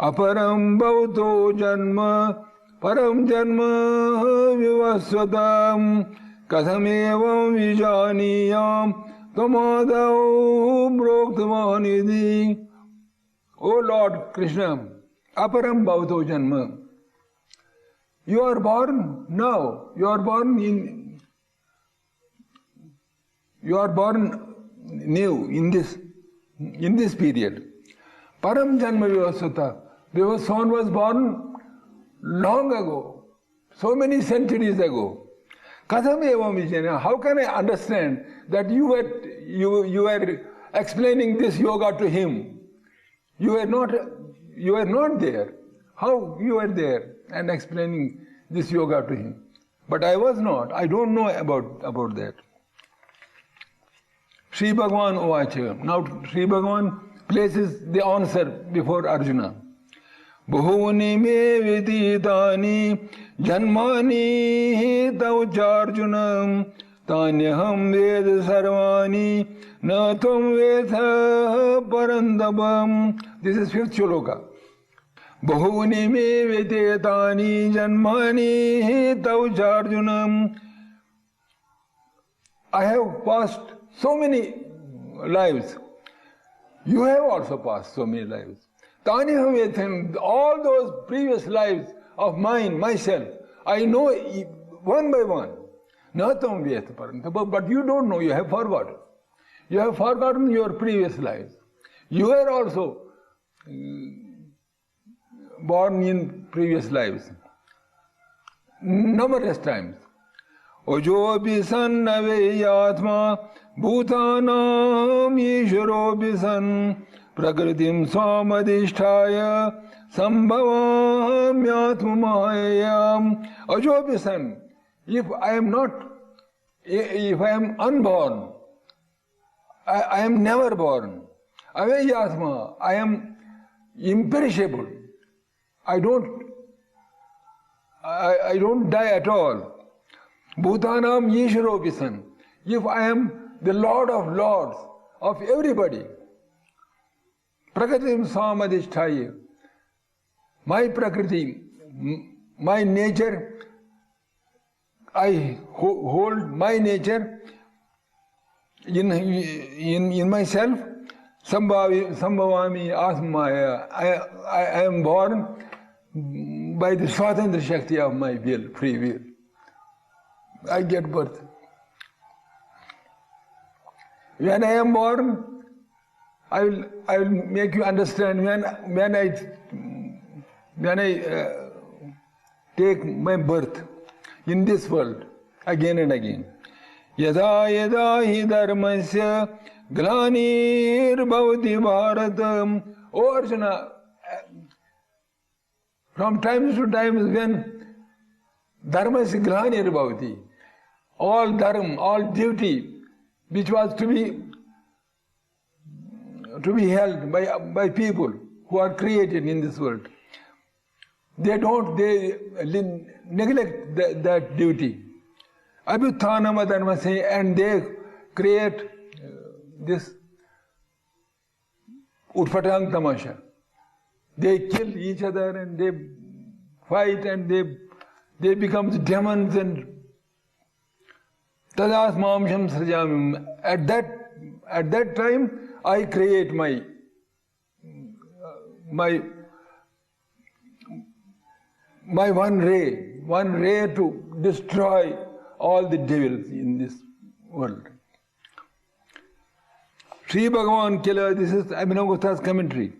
Aparam bhavto janma param janma vivasvatam katham evam vijaniyam tamadau broktamanidhi. O Lord Krishna, aparam bhavto janma. You are born now. You are born new in this period. Param janma vivasvata. Vivasvan was born long ago, so many centuries ago. Katham evam vijana. How can I understand that you were explaining this yoga to him? You were not there. How you were there and explaining this yoga to him? But I was not. I don't know about that. Sri Bhagavan Uvacha. Now Sri Bhagavan places the answer before Arjuna. Bhuvani me viditani janmani taucharjunam tanyaham ved sarvani na tum vedha parandabam. This is fifth shloka. Bhuvani me viditani janmani taucharjunam. I have passed so many lives. You have also passed so many lives. All those previous lives of mine, myself, I know one by one. But you don't know, you have forgotten. You have forgotten your previous lives. You were also born in previous lives. Numerous times. Ojo bisan naveyatma bhutanam isharo bisan prakritim swamadhisthaya sambhavamyatma mayam. Ojo bisan. If I am unborn, I am never born. Aveyatma, I am imperishable. I don't die at all. Bhutanam Yisharo Visan. If I am the Lord of Lords of everybody, Prakritim Swamadhisthaya, my Prakriti, my nature, I hold my nature in myself. Sambhavami Asmaya. I am born by the Swatantra Shakti of my will, free will. I get birth. When I am born, I will make you understand when I take my birth in this world again and again. Yada yada hi dharmasya glanir bhavati bharatam. O Arjuna, from time to time when dharmasya glanir bhavati, all dharma, all duty which was to be held by people who are created in this world, they neglect that duty. Abhyuthanam dharmasya, and they create this utpatang tamasha. They kill each other and they fight and they become demons and tadas mamsham srajamim. At that time I create my one ray to destroy all the devils in this world. Sri Bhagavan Kila, this is Abhinavagupta's commentary.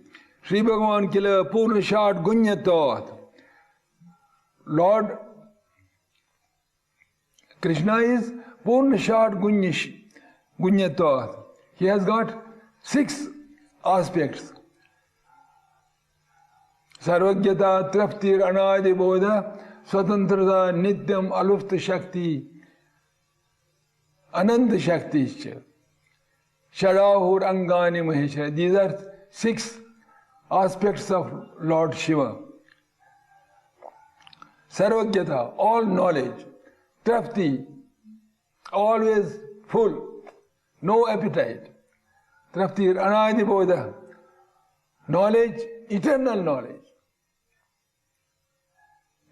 Sri Bhagavan Kila Purnashat Gunyatat. Lord Krishna is Purnashat Gunyatat. He has got 6 aspects. Sarvagyata, Traftir, Anadi Bodha, Swatantrata, Nityam, Alufta Shakti, Ananda Shakti, Shadahur, Angani, Mahesha. These are 6 aspects of Lord Shiva. Sarvagyata, all knowledge. Trafti, always full, no appetite. Traftir, Anadi Bodha, knowledge, eternal knowledge.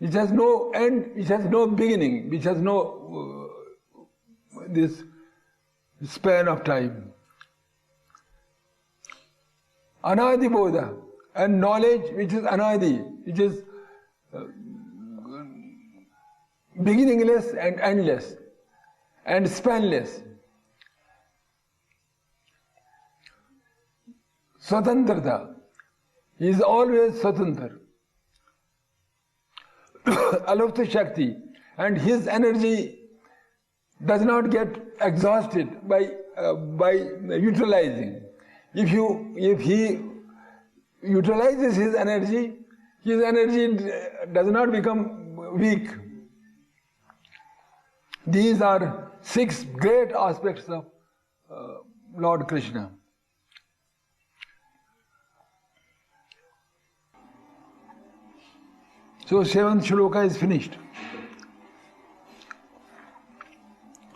which has no end, which has no beginning, which has no this span of time. Anadi Bodha, and knowledge which is anadi, which is beginningless and endless and spanless. Swatantrata, he is always Swatantra. Alupta Shakti, and his energy does not get exhausted by utilizing. If he utilizes his energy does not become weak. These are 6 great aspects of Lord Krishna. So 7th shloka is finished.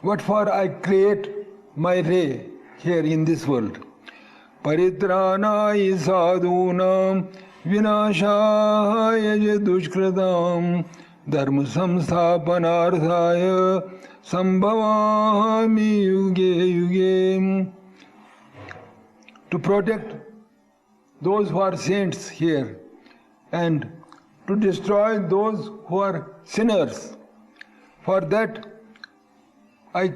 What for I create my ray here in this world? Paritranayi sadhunam vinashaya dushkratam dharma samsthapanarthaya sambhavami yuge yuge. To protect those who are saints here and to destroy those who are sinners. For that I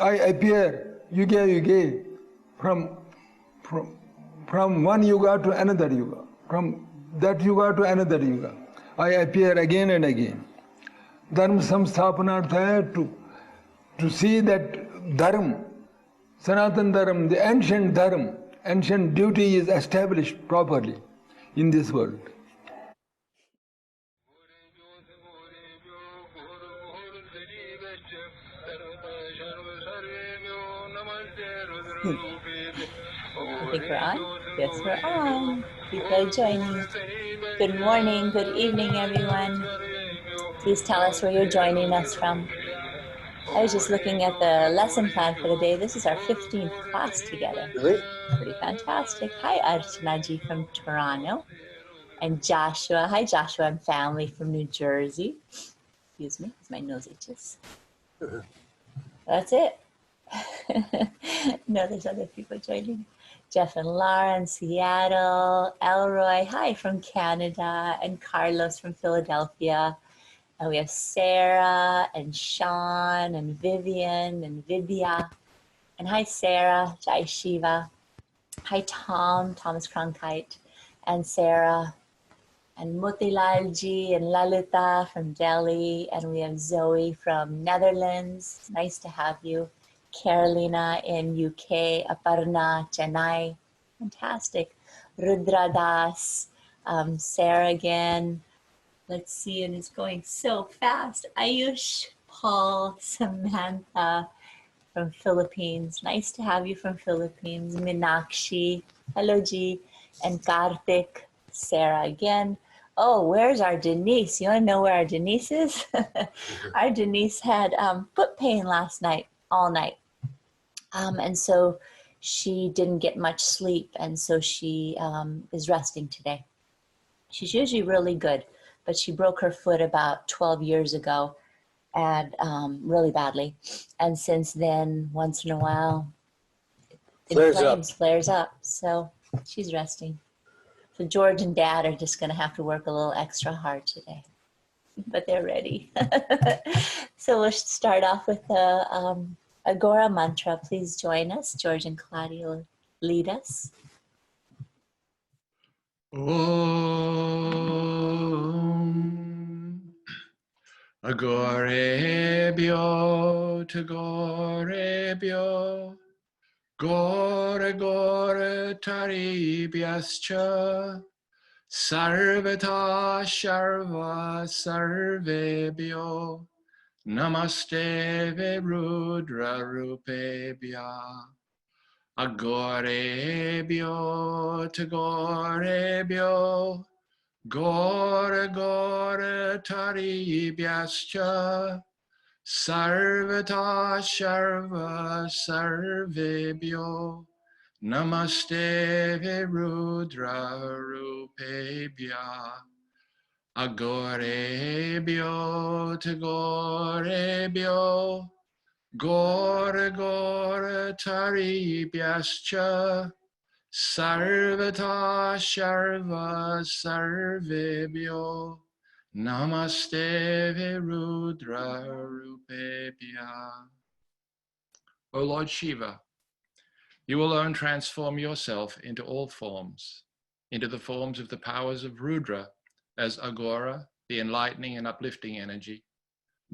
appear yuga yuga, from one yuga to another yuga, from that yuga to another yuga. I appear again and again. Dharma samsthapanarthaya, to see that dharma, Sanatan dharma, the ancient dharma, ancient duty is established properly in this world. I think we're on. Yes, we're on. People are joining. Good morning, good evening, everyone. Please tell us where you're joining us from. I was just looking at the lesson plan for the day. This is our 15th class together. Pretty fantastic. Hi, Archanaji from Toronto. And Joshua. Hi, Joshua and family from New Jersey. Excuse me, my nose itches. That's it. No, there's other people joining. Jeff and Laura in Seattle, Elroy, hi from Canada, and Carlos from Philadelphia. And we have Sarah and Sean and Vivian and Vidya. And hi, Sarah, Jai Shiva. Hi, Thomas Cronkite, and Sarah, and Motilalji and Lalita from Delhi. And we have Zoe from Netherlands. Nice to have you. Carolina in UK, Aparna, Chennai, fantastic. Rudra Das, Sarah again. Let's see, and it's going so fast. Ayush, Paul, Samantha from Philippines. Nice to have you from Philippines. Minakshi, hello G, and Karthik, Sarah again. Oh, where's our Denise? You want to know where our Denise is? Our Denise had foot pain last night, all night. And so she didn't get much sleep, and so she is resting today. She's usually really good, but she broke her foot about 12 years ago, and really badly. And since then, once in a while, it flares up. So she's resting. So George and Dad are just going to have to work a little extra hard today, but they're ready. So we'll start off with the Agora mantra. Please join us. George and Claudia will lead us. Om Agorebio to Gorebio Gore Gore Taribiascha Sarvata Sharva Sarvebio Namaste Virudra Rupebhya Agorebhyo to Gorebhyo Gore Gore Taribhyascha Sarvata Sharva Sarvebhyo Namaste Virudra Rupebhya Agorebyo Tagorebyo Gora Gora Taribhyascha Sarvata Sharva Sarvebhyo Namaste Virudra Rupebhya. O Lord Shiva, you alone transform yourself into all forms, into the forms of the powers of Rudra as Agora, the enlightening and uplifting energy,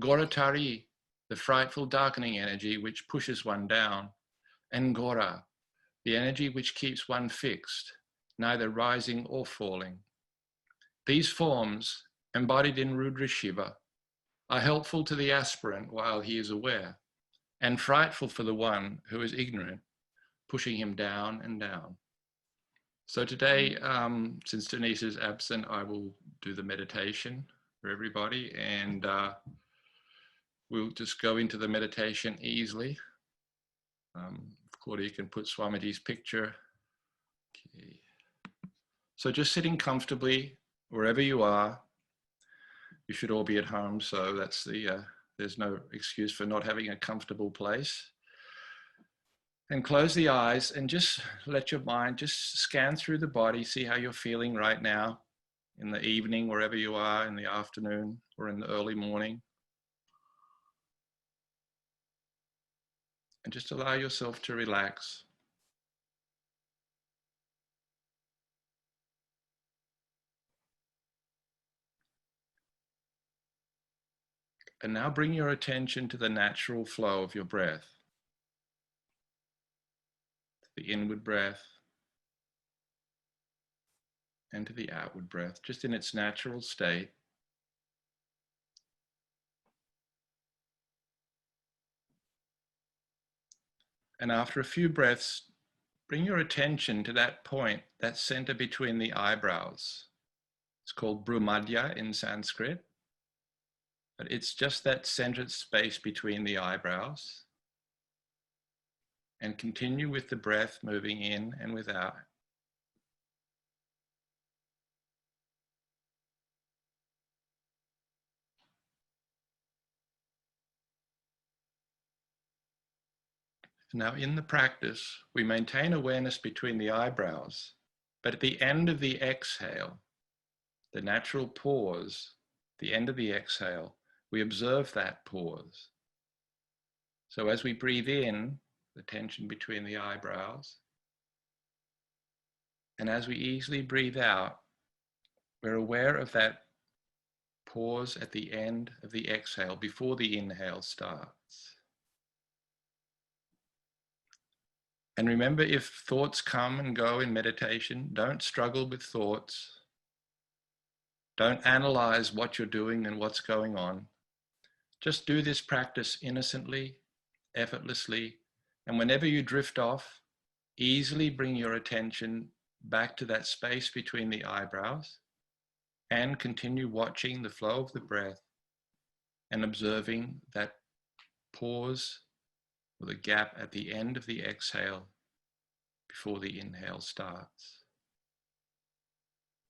Goratari, the frightful darkening energy which pushes one down, and Gora, the energy which keeps one fixed, neither rising or falling. These forms, embodied in Rudra Shiva, are helpful to the aspirant while he is aware, and frightful for the one who is ignorant, pushing him down and down. So today, since Denise is absent, I will do the meditation for everybody, and we'll just go into the meditation easily. Claudia, you can put Swamiji's picture. Okay. So just sitting comfortably wherever you are. You should all be at home, so that's there's no excuse for not having a comfortable place. And close the eyes and just let your mind just scan through the body, see how you're feeling right now in the evening, wherever you are, in the afternoon or in the early morning. And just allow yourself to relax. And now bring your attention to the natural flow of your breath. The inward breath and to the outward breath, just in its natural state. And after a few breaths, bring your attention to that point, that center between the eyebrows. It's called Bhumadhya in Sanskrit, but it's just that centered space between the eyebrows. And continue with the breath moving in and without. Now in the practice, we maintain awareness between the eyebrows, but at the end of the exhale, the natural pause, the end of the exhale, we observe that pause. So as we breathe in, the tension between the eyebrows, and as we easily breathe out, we're aware of that pause at the end of the exhale before the inhale starts. And remember, if thoughts come and go in meditation, don't struggle with thoughts. Don't analyze what you're doing and what's going on. Just do this practice innocently, effortlessly, and whenever you drift off, easily bring your attention back to that space between the eyebrows and continue watching the flow of the breath and observing that pause or the gap at the end of the exhale before the inhale starts.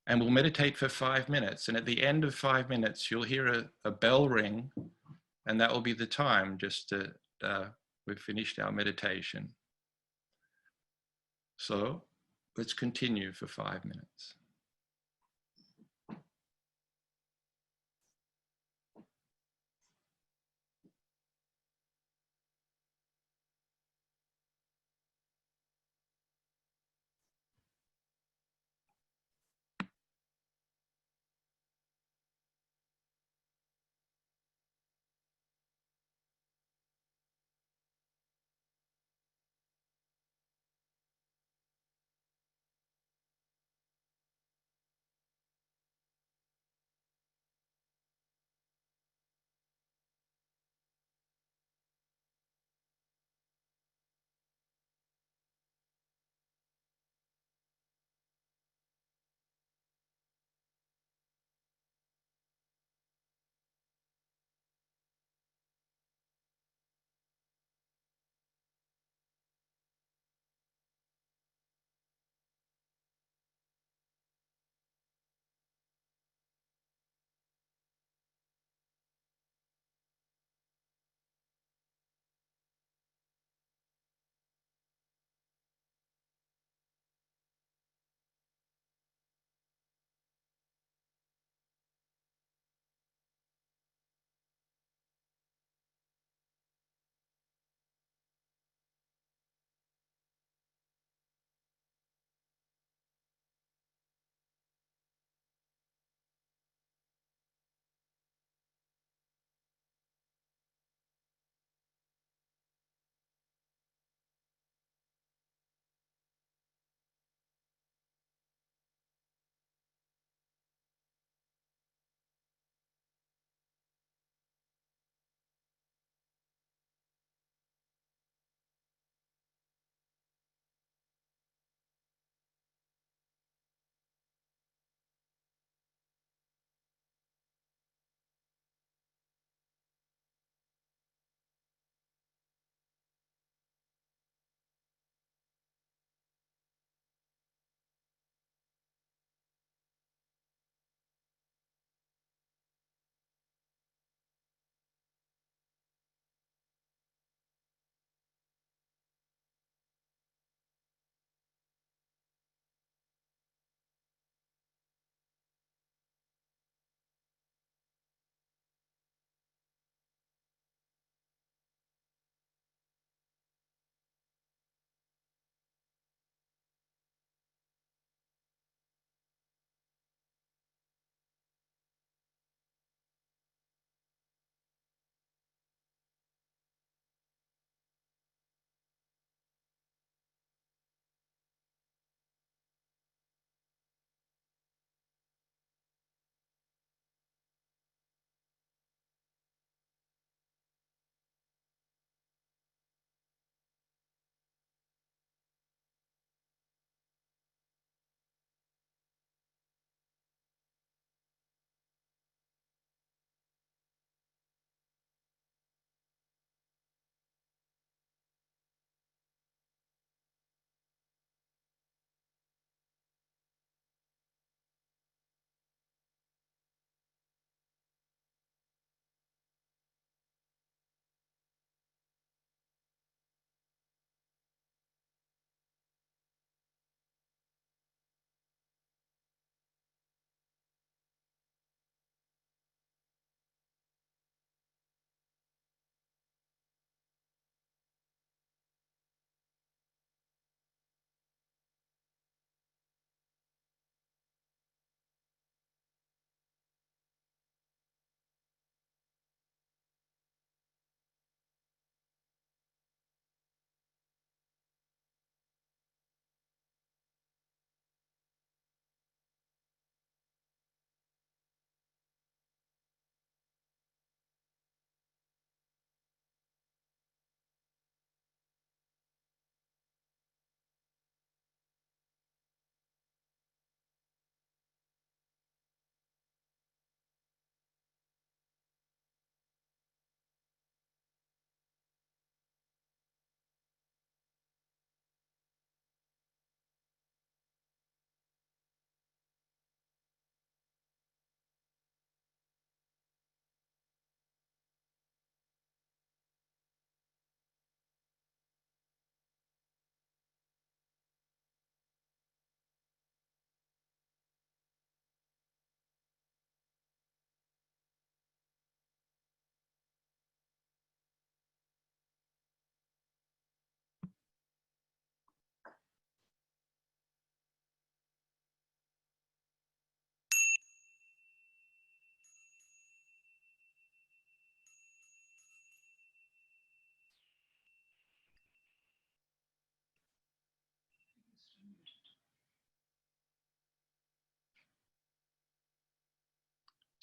And we'll meditate for 5 minutes. And at the end of 5 minutes, you'll hear a bell ring, and that will be the time just to, we've finished our meditation. So let's continue for 5 minutes.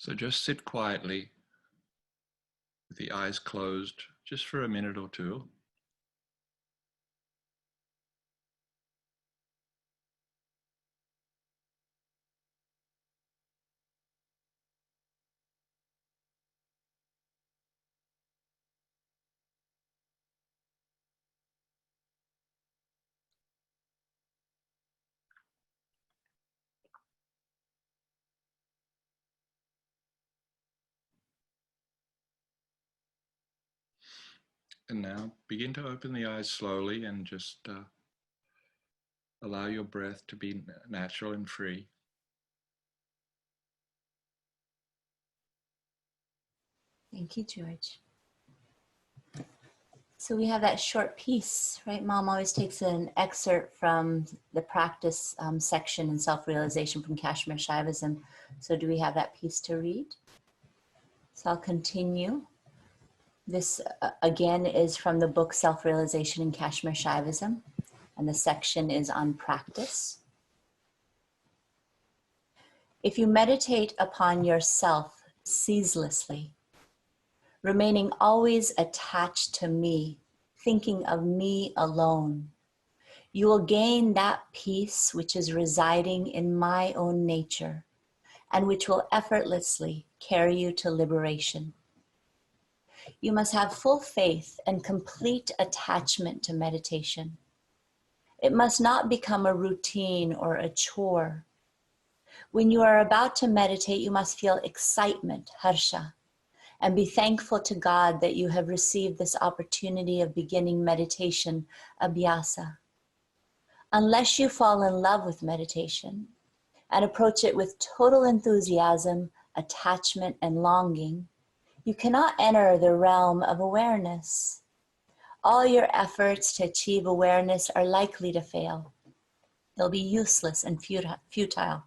So just sit quietly with the eyes closed just for a minute or two. And now begin to open the eyes slowly and just allow your breath to be natural and free. Thank you, George. So we have that short piece, right? Mom always takes an excerpt from the practice section in self-realization from Kashmir Shaivism. So do we have that piece to read? So I'll continue. This again is from the book Self-Realization in Kashmir Shaivism, and the section is on practice. If you meditate upon yourself ceaselessly, remaining always attached to me, thinking of me alone, you will gain that peace which is residing in my own nature and which will effortlessly carry you to liberation. You must have full faith and complete attachment to meditation. It must not become a routine or a chore. When you are about to meditate, you must feel excitement, harsha, and be thankful to God that you have received this opportunity of beginning meditation, abhyasa. Unless you fall in love with meditation and approach it with total enthusiasm, attachment, and longing, you cannot enter the realm of awareness. All your efforts to achieve awareness are likely to fail. They'll be useless and futile.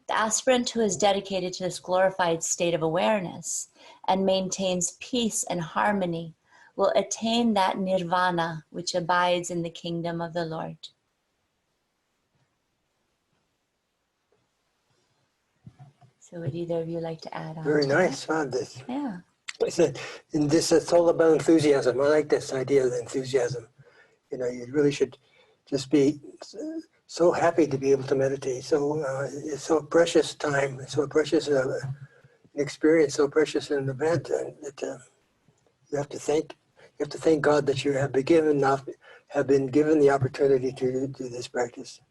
The aspirant who is dedicated to this glorified state of awareness and maintains peace and harmony will attain that nirvana which abides in the kingdom of the Lord. So would either of you like to add on? Very to nice. that? This. Yeah. I said, in this, it's all about enthusiasm. I like this idea of enthusiasm. You know, you really should just be so happy to be able to meditate. So it's so precious time, so precious an experience, so precious an event that you have to thank God that you have been given the opportunity to do this practice.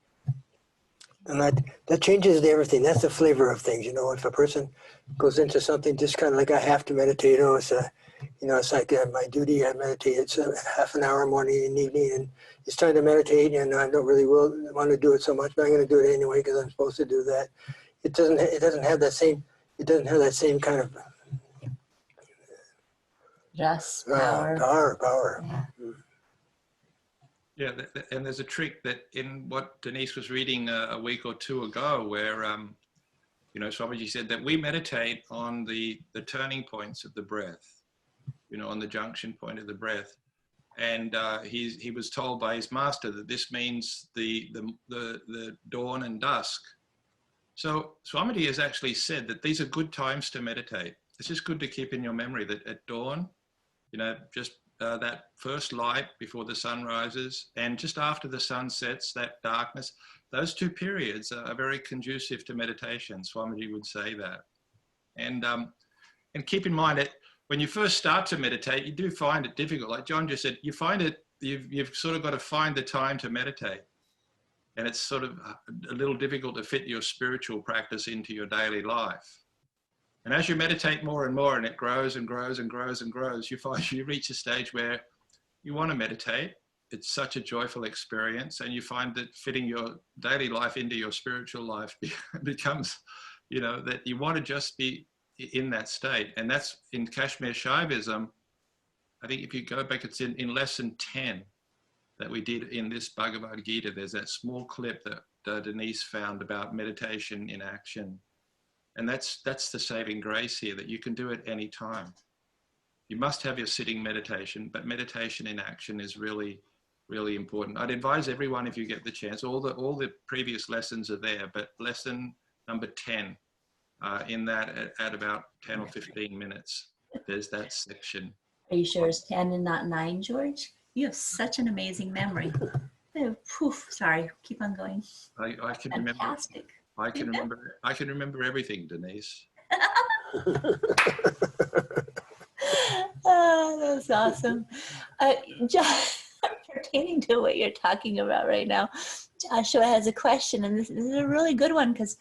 And that changes everything. That's the flavor of things. You know, if a person goes into something just kind of like I have to meditate, it's like my duty. I meditate. It's half an hour morning and evening, and it's time to meditate. And I don't really want to do it so much, but I'm going to do it anyway because I'm supposed to do that. It doesn't have that same kind of power. Yeah. Yeah, and there's a trick that in what Denise was reading a week or two ago where, Swamiji said that we meditate on the turning points of the breath, on the junction point of the breath. And he was told by his master that this means the dawn and dusk. So Swamiji has actually said that these are good times to meditate. It's just good to keep in your memory that at dawn, just that first light before the sun rises and just after the sun sets, that darkness, those two periods are very conducive to meditation. Swamiji would say that. And keep in mind that when you first start to meditate, you do find it difficult. Like John just said, you find it, you've sort of got to find the time to meditate. And it's sort of a little difficult to fit your spiritual practice into your daily life. And as you meditate more and more and it grows and grows and grows and grows, you find you reach a stage where you want to meditate. It's such a joyful experience. And you find that fitting your daily life into your spiritual life becomes, that you want to just be in that state. And that's in Kashmir Shaivism. I think if you go back, it's in lesson 10 that we did in this Bhagavad Gita. There's that small clip that Denise found about meditation in action. And that's the saving grace here, that you can do it any time. You must have your sitting meditation, but meditation in action is really, really important. I'd advise everyone, if you get the chance, all the previous lessons are there, but lesson number 10 in that at about 10 or 15 minutes. There's that section. Are you sure it's 10 and not 9, George? You have such an amazing memory. Oh, poof, sorry, keep on going. I can Fantastic. remember. I can remember everything, Denise. Oh, that's awesome. Pertaining to what you're talking about right now, Joshua has a question, and this is a really good one because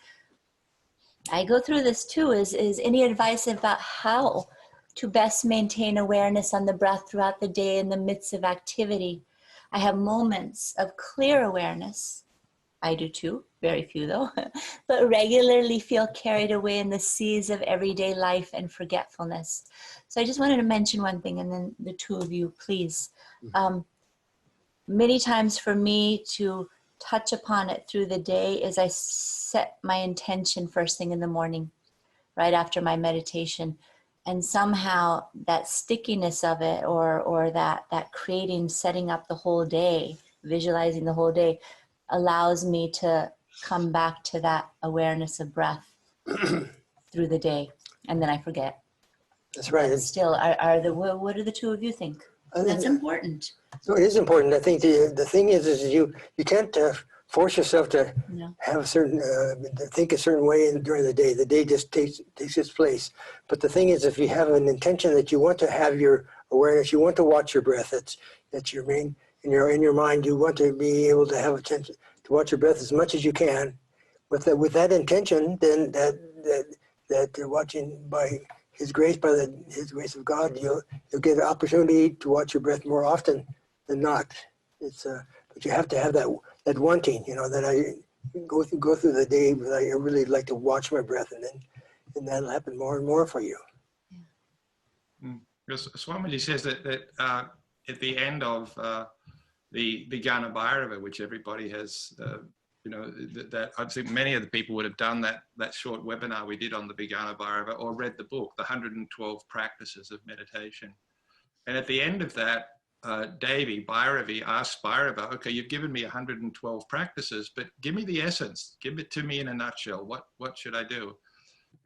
I go through this too. Is any advice about how to best maintain awareness on the breath throughout the day in the midst of activity? I have moments of clear awareness. I do too, very few though, but regularly feel carried away in the seas of everyday life and forgetfulness. So I just wanted to mention one thing, and then the two of you, please. Many times for me to touch upon it through the day is I set my intention first thing in the morning, right after my meditation. And somehow that stickiness of it, or that creating, setting up the whole day, visualizing the whole day, allows me to come back to that awareness of breath through the day, and then I forget. That's right. But still, what do the two of you think? That's important. So it is important. I think the thing is you can't force yourself to have a certain to think a certain way during the day. The day just takes its place. But the thing is, if you have an intention that you want to have your awareness, you want to watch your breath. That's your main in your mind. You want to be able to have attention to watch your breath as much as you can. With that intention, then that you're watching by His grace, His grace of God, you'll get an opportunity to watch your breath more often than not. It's but you have to have that wanting, that I go through the day, but I really like to watch my breath, and that'll happen more and more for you. Because Swamiji says that at the end of the Vijnana Bhairava, which everybody has, that I think many of the people would have done that short webinar we did on the Vijnana Bhairava, or read the book, The 112 Practices of Meditation. And at the end of that, Devi, Bhairavi, asked Bhairava, okay, you've given me 112 practices, but give me the essence. Give it to me in a nutshell. What should I do?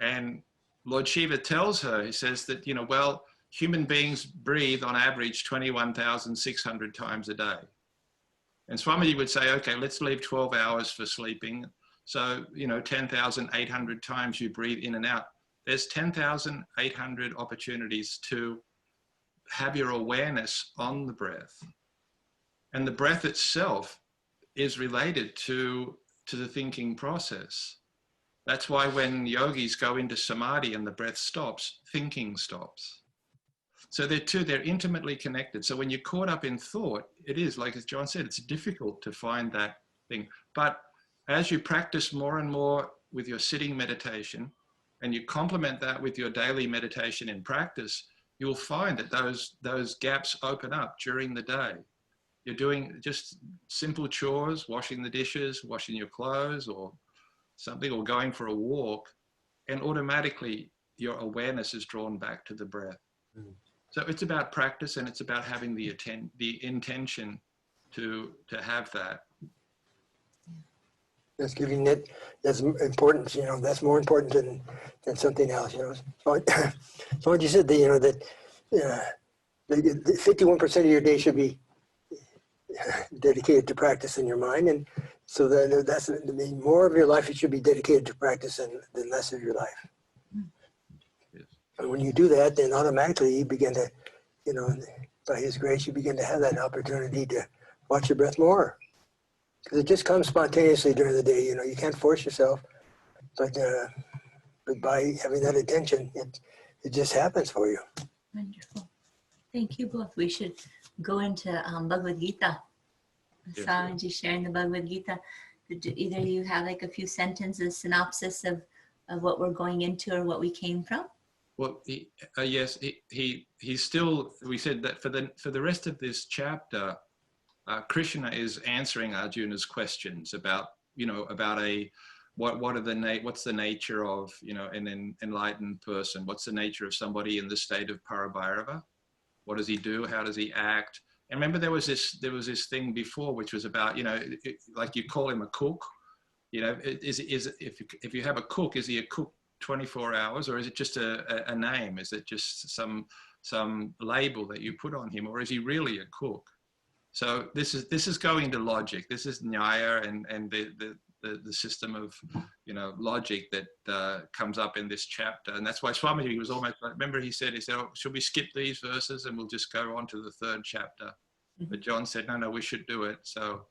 And Lord Shiva tells her, he says that, human beings breathe on average 21,600 times a day. And Swamiji would say, okay, let's leave 12 hours for sleeping. So, 10,800 times you breathe in and out. There's 10,800 opportunities to have your awareness on the breath. And the breath itself is related to the thinking process. That's why when yogis go into samadhi and the breath stops, thinking stops. So they're intimately connected. So when you're caught up in thought, it is, like as John said, it's difficult to find that thing. But as you practice more and more with your sitting meditation, and you complement that with your daily meditation in practice, you'll find that those gaps open up during the day. You're doing just simple chores, washing the dishes, washing your clothes or something, or going for a walk, and automatically your awareness is drawn back to the breath. So it's about practice, and it's about having the intention to have that. That's giving it. That's important. That's more important than something else. So what you said, that 51% of your day should be dedicated to practice in your mind, and so that's more of your life. It should be dedicated to practice than less of your life. And when you do that, then automatically you begin to, by His grace, you begin to have that opportunity to watch your breath more. Because it just comes spontaneously during the day. You can't force yourself, but by having that intention, it just happens for you. Wonderful. Thank you both. We should go into Bhagavad Gita. Yes, Swamiji sharing the Bhagavad Gita. Do either of you have like a few sentences, synopsis of what we're going into or what we came from? Well, yes, he's still. We said that for the rest of this chapter, Krishna is answering Arjuna's questions about what's the nature of an enlightened person? What's the nature of somebody in the state of Parabhairava? What does he do? How does he act? And remember, there was this thing before, which was about like you call him a cook. If you have a cook, is he a cook 24 hours, or is it just a name? Is it just some label that you put on him, or is he really a cook? So this is going to logic. This is Nyaya and the system of, you know, logic that comes up in this chapter. And that's why Swamiji was almost like, remember he said, oh, should we skip these verses and we'll just go on to the third chapter? But John said, no, we should do it. So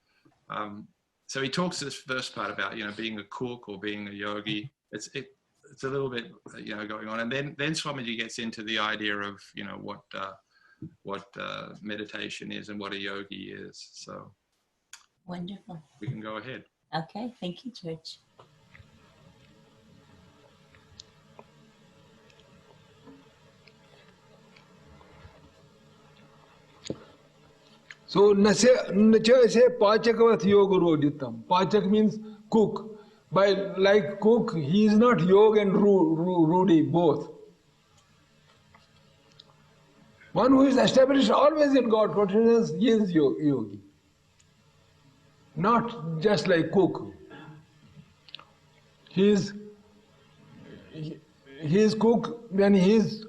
so he talks this first part about, you know, being a cook or being a yogi. It's a little bit, you know, going on. And then Swamiji gets into the idea of, you know, what meditation is and what a yogi is. So Wonderful. we can go ahead. Okay, thank you, George. So nacha se pachakavat yoga roditam. Pachak means cook. By like cook, he is not yoga and rudi both. One who is established always in God consciousness is yogi. Not just like cook. He is cook when he is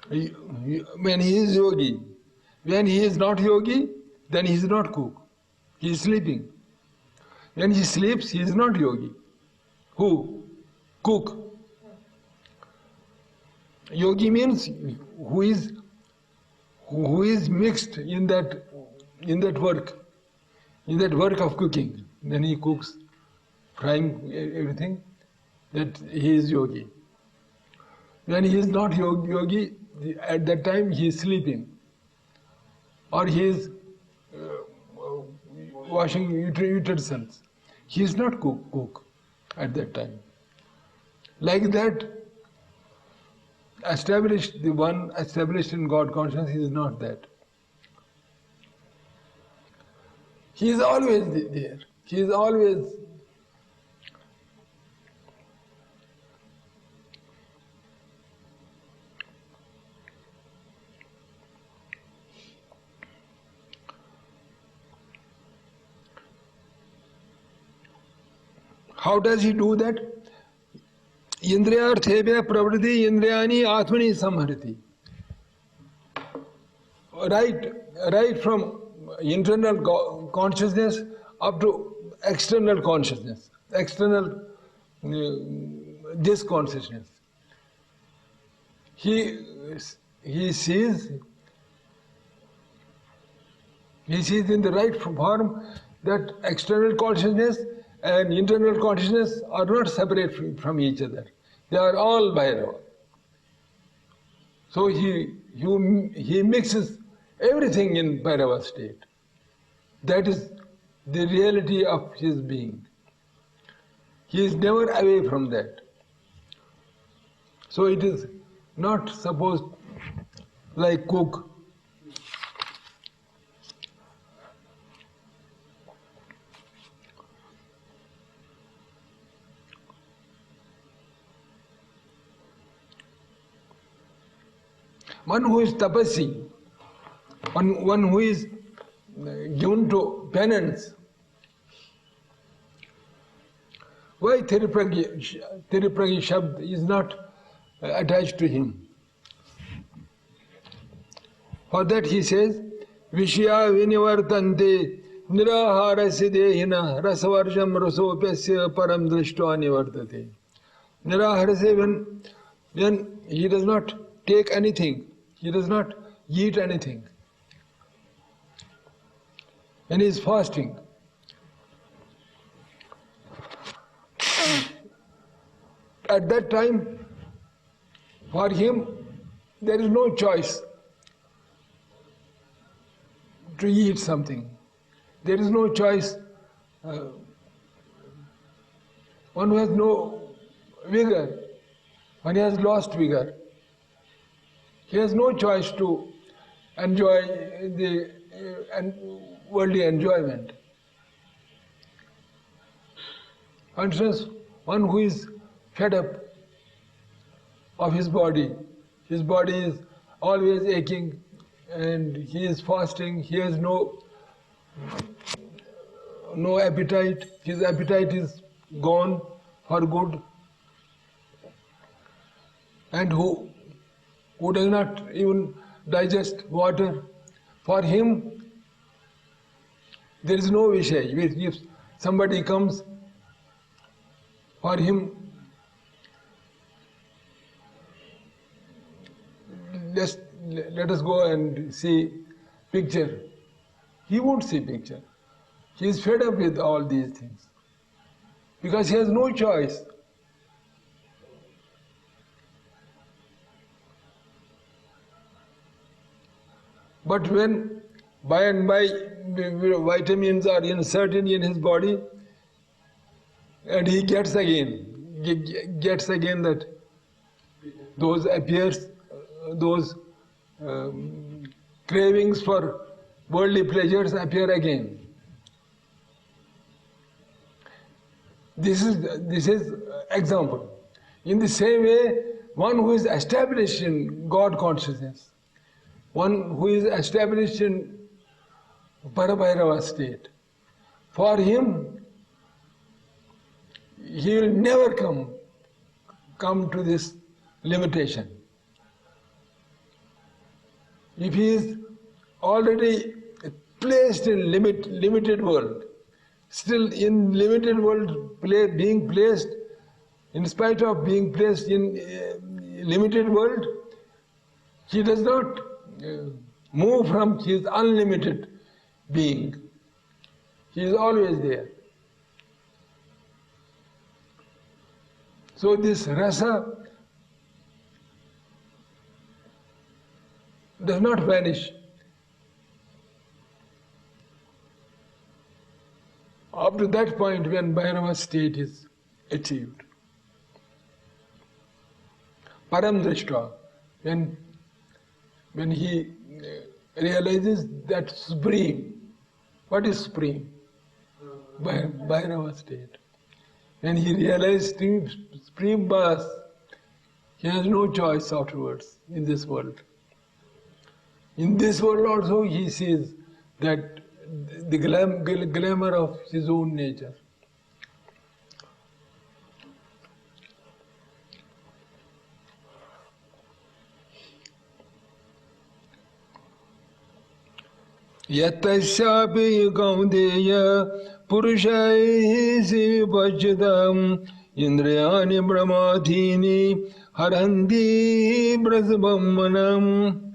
yogi. When he is not yogi, then he is not cook. He is sleeping. When he sleeps, he is not yogi. Who? Cook. Yogi means who is mixed in that work. In that work of cooking, when he cooks, frying everything, that he is yogi. When he is not yogi, at that time he is sleeping, or he is washing utensils. He is not cook at that time. Like that, the one established in God consciousness is not that. He is always there. He is always How does he do that? Indriyarthebhya pravritti indriyani atmani samharati. Right from internal consciousness up to external consciousness, external this consciousness. He sees in the right form that external consciousness and internal consciousness are not separate from each other. They are all Bhairava. So he mixes everything in Bhairava state. That is the reality of his being. He is never away from that. So it is not supposed like cook. One who is tapasi, one who is given to penance. Why Tirupagi Shabd is not attached to him? For that he says, Vishya vinivartante niraharasya dehina rasavarjam rasopesya param drishto anivartate. Niraharasya, when he does not take anything, he does not eat anything. When he is fasting, at that time, for him, there is no choice to eat something. There is no choice. One who has no vigor, when he has lost vigor, he has no choice to enjoy the worldly enjoyment. For instance, one who is fed up of his body is always aching and he is fasting, he has no appetite, his appetite is gone for good. and who does not even digest water, for him there is no Vishay. If somebody comes, for him, let us go and see picture. He won't see picture. He is fed up with all these things because he has no choice. But when by and by vitamins are inserted in his body, and he gets again that those appears, those cravings for worldly pleasures appear again. This is example. In the same way, one who is established in God consciousness, one who is established in Parabhairava state, for him, he will never come to this limitation. If he is already placed in limited world, still in limited world being placed, in spite of being placed in limited world, he does not move from his unlimited being. He is always there. So this rasa does not vanish. Up to that point when Bhairava state is achieved. Param Drishta, when he realizes that Supreme. What is Supreme? Bhairava state. When he realizes Supreme Bhas, he has no choice afterwards in this world. In this world also he sees that the glamour of his own nature. Yatasyapi kaundeya purushaihi vajadam indriyani brahmadhini harandi brasabhamanam.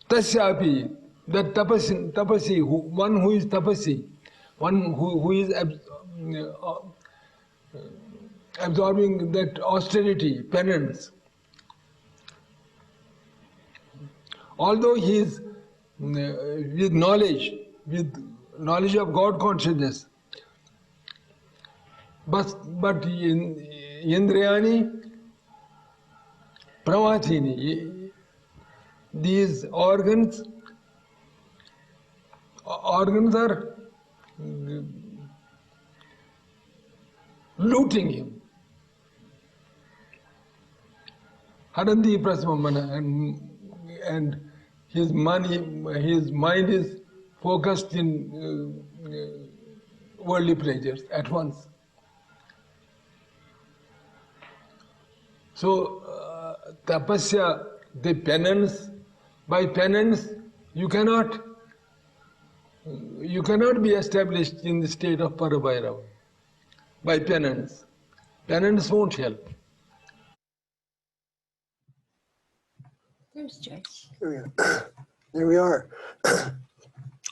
Tasyapi, that tapasi, one who is tapasi, one who is absorbing that austerity, penance. Although he is with knowledge of God consciousness, but in Indriyani Pramathini, these organs are looting him. Harandi Prasmamana, and his mind is focused in worldly pleasures at once. So tapasya, the penance, by penance you cannot be established in the state of Parabhairava. By penance. Penance won't help. There's George. There we are.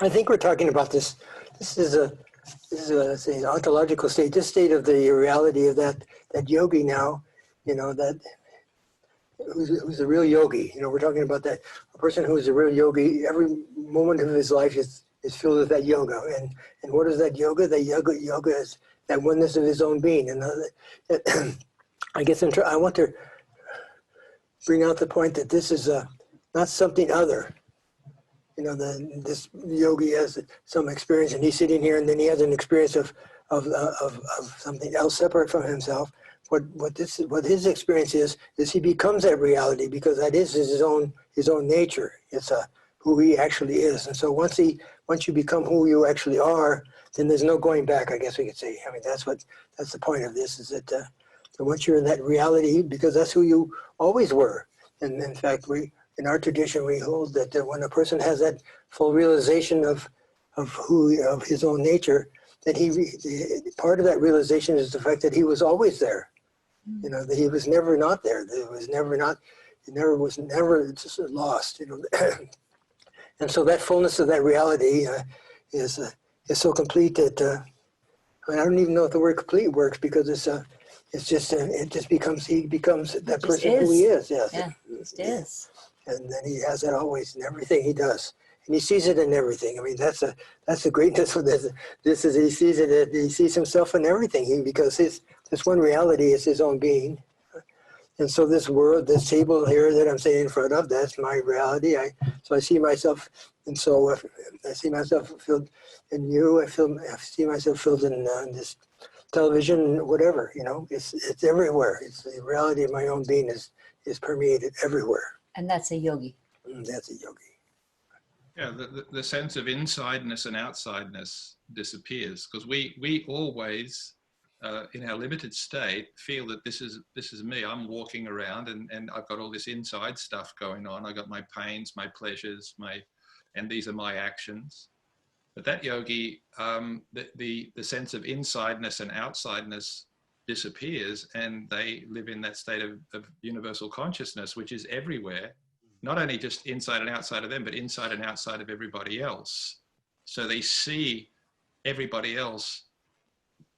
I think we're talking about this. This is an ontological state. This state of the reality of that yogi now, that who's a real yogi. We're talking about that a person who is a real yogi. Every moment of his life is filled with that yoga. And what is that yoga? That yoga is that oneness of his own being. And I guess I want to bring out the point that this is not something other. This yogi has some experience, and he's sitting here, and then he has an experience of something else separate from himself. What his experience is he becomes that reality, because that is his own nature. It's who he actually is. And so once you become who you actually are, then there's no going back, I guess we could say. I mean, that's the point of this, is that And once you're in that reality, because that's who you always were. And in fact, in our tradition, we hold that when a person has that full realization of his own nature, that part of that realization is the fact that he was always there. You know, that he was never not there. That it was never not. He was never just lost. You know, and so that fullness of that reality is so complete that I mean, I don't even know if the word complete works, because it just becomes, he becomes that person who he is. Yes. Yeah, it is. And then he has that always in everything he does, and he sees it in everything. I mean, that's the greatness of this. This is, he sees it. He sees himself in everything. Because this one reality is his own being. And so this world, this table here that I'm sitting in front of, that's my reality. So I see myself, and so I see myself filled in you. I see myself filled in this television, whatever. You know, it's everywhere. It's the reality of my own being is permeated everywhere. And that's a yogi. That's a yogi. Yeah, the sense of insideness and outsideness disappears, because we always, in our limited state, feel that this is me. I'm walking around and I've got all this inside stuff going on. I got my pains, my pleasures, and these are my actions. But that yogi, the sense of insideness and outsideness disappears, and they live in that state of universal consciousness, which is everywhere, not only just inside and outside of them, but inside and outside of everybody else. So they see everybody else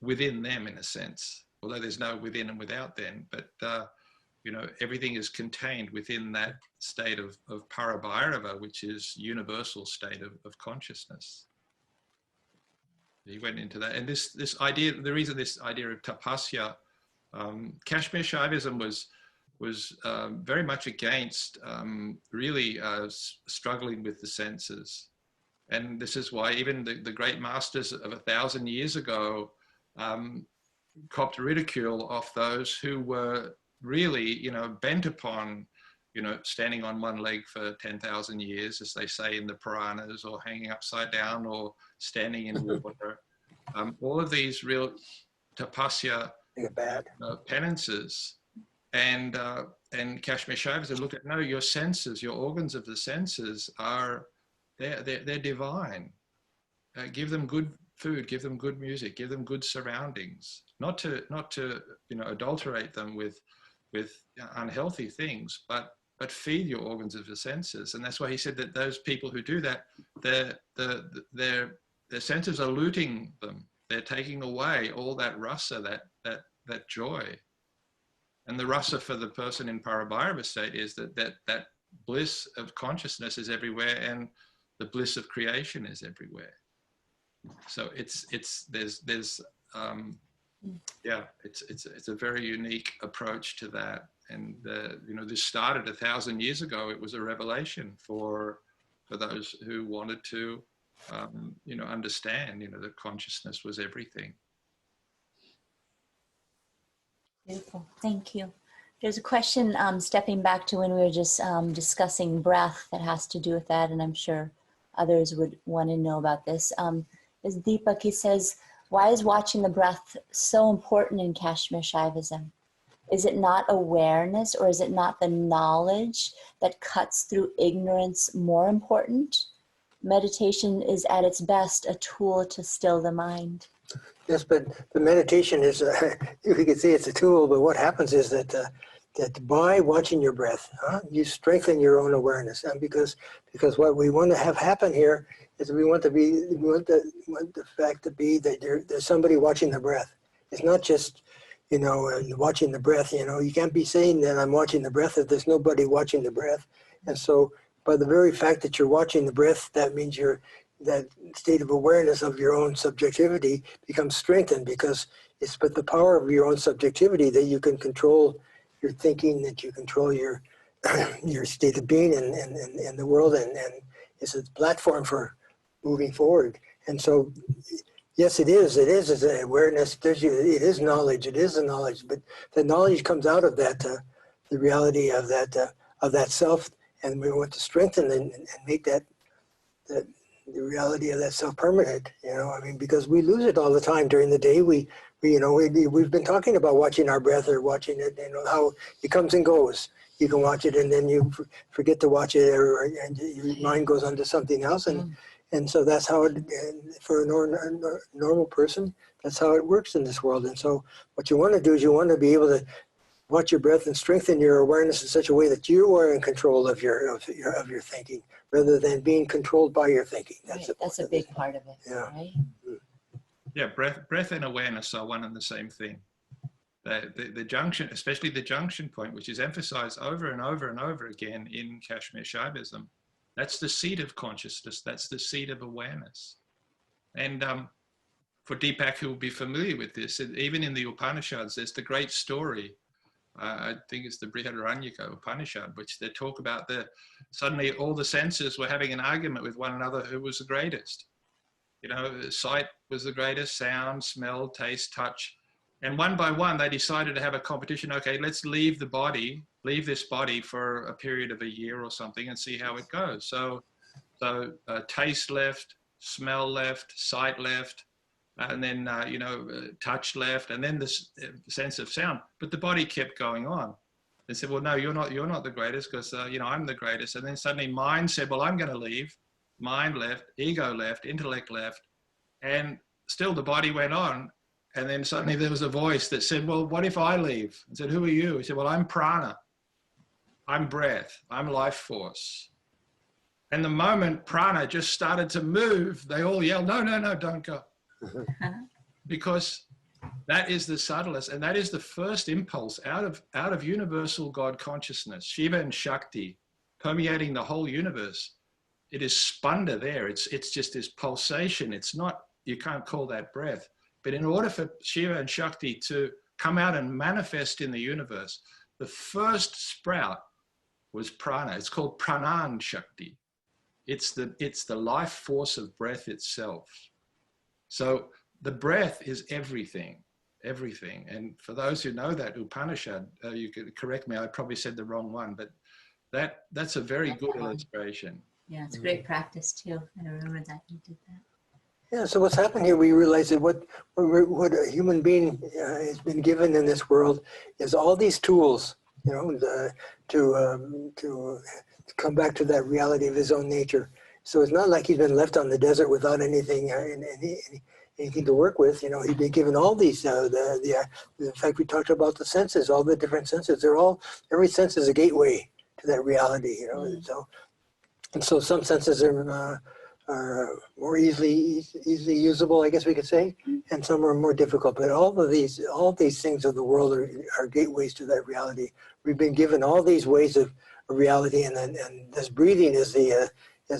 within them, in a sense, although there's no within and without them, but you know, everything is contained within that state of parabhairava, which is universal state of consciousness. He went into that, and this idea, the reason this idea of tapasya, Kashmir Shaivism was very much against really struggling with the senses, and this is why even the great masters of 1,000 years ago copped ridicule off those who were really, you know, bent upon, you know, standing on one leg for 10,000 years, as they say in the Puranas, or hanging upside down, or standing in water. All of these real tapasya penances, and Kashmir Shaivism looked at, no, your senses, your organs of the senses they're divine. Give them good food, give them good music, give them good surroundings, not to you know, adulterate them with unhealthy things, but feed your organs of the senses. And that's why he said that those people who do that, their senses are looting them. They're taking away all that rasa, that joy. And the rasa for the person in parabhairava state is that bliss of consciousness is everywhere, and the bliss of creation is everywhere. So it's a very unique approach to that. And you know, this started 1,000 years ago. It was a revelation for those who wanted to you know, understand, you know, that consciousness was everything. Beautiful, thank you. There's a question, stepping back to when we were just discussing breath, that has to do with that, and I'm sure others would want to know about this. Is Deepak, he says, why is watching the breath so important in Kashmir Shaivism? Is it not awareness, or is it not the knowledge that cuts through ignorance more important? Meditation is at its best a tool to still the mind. Yes, but the meditation is, you could say it's a tool, but what happens is that by watching your breath, you strengthen your own awareness. And because what we want to have happen here is we want the fact to be that there's somebody watching the breath. It's not just, you know, watching the breath. You know, you can't be saying that I'm watching the breath if there's nobody watching the breath. And so by the very fact that you're watching the breath, that means that state of awareness of your own subjectivity becomes strengthened, because it's but the power of your own subjectivity that you can control your thinking, that you control your state of being in the world, and it's a platform for moving forward. And so, yes, it is an awareness. It is knowledge. It is a knowledge, but the knowledge comes out of that, the reality of that self, and we want to strengthen and make that the reality of that self permanent. You know, I mean, because we lose it all the time during the day. We we've been talking about watching our breath or watching it, how it comes and goes. You can watch it and then you forget to watch it, and your mind goes on to something else. And so that's how it, for a normal person, that's how it works in this world. And so what you want to do is you want to be able to watch your breath and strengthen your awareness in such a way that you are in control of your thinking, rather than being controlled by your thinking. That's a big part of it. Yeah. Right? Yeah, breath and awareness are one and the same thing. The junction, especially the junction point, which is emphasized over and over and over again in Kashmir Shaivism, that's the seat of consciousness, that's the seat of awareness. And for Deepak, who will be familiar with this, even in the Upanishads, there's the great story, I think it's the Brihadaranyaka Upanishad, which they talk about suddenly all the senses were having an argument with one another who was the greatest. Sight was the greatest, sound, smell, taste, touch. And one by one, they decided to have a competition. Okay, let's leave this body for a period of a year or something and see how it goes. So taste left, smell left, sight left, and then, touch left, and then this sense of sound. But the body kept going on. They said, well, no, you're not the greatest because, I'm the greatest. And then suddenly mind said, well, I'm going to leave. Mind left, ego left, intellect left. And still the body went on. And then suddenly there was a voice that said, well, what if I leave? I said, who are you? He said, well, I'm prana. I'm breath. I'm life force. And the moment prana just started to move, they all yelled, no, don't go. Because that is the subtlest, and that is the first impulse out of universal God consciousness, Shiva and Shakti, permeating the whole universe. It is spanda there. It's just this pulsation. It's not, you can't call that breath. But in order for Shiva and Shakti to come out and manifest in the universe, the first sprout was prana. It's called pranan Shakti. It's the life force of breath itself. So the breath is everything. And for those who know that Upanishad, you could correct me, I probably said the wrong one, but that's a very good illustration. Yeah, it's great practice too. I remember that you did that. Yeah, so what's happened here, we realize that what a human being has been given in this world is all these tools, to come back to that reality of his own nature. So it's not like he's been left on the desert without anything to work with. He's been given all these. In fact, we talked about the senses, all the different senses. Every sense is a gateway to that reality. And so some senses are more easily usable, I guess we could say, and some are more difficult. But all these things of the world are gateways to that reality. We've been given all these ways of reality, and this breathing is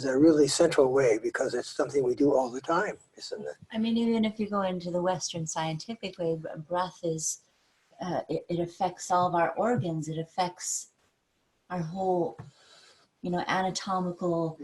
a really central way, because it's something we do all the time, isn't it? I mean, even if you go into the Western scientific way, breath is, it affects all of our organs. It affects our whole, anatomical,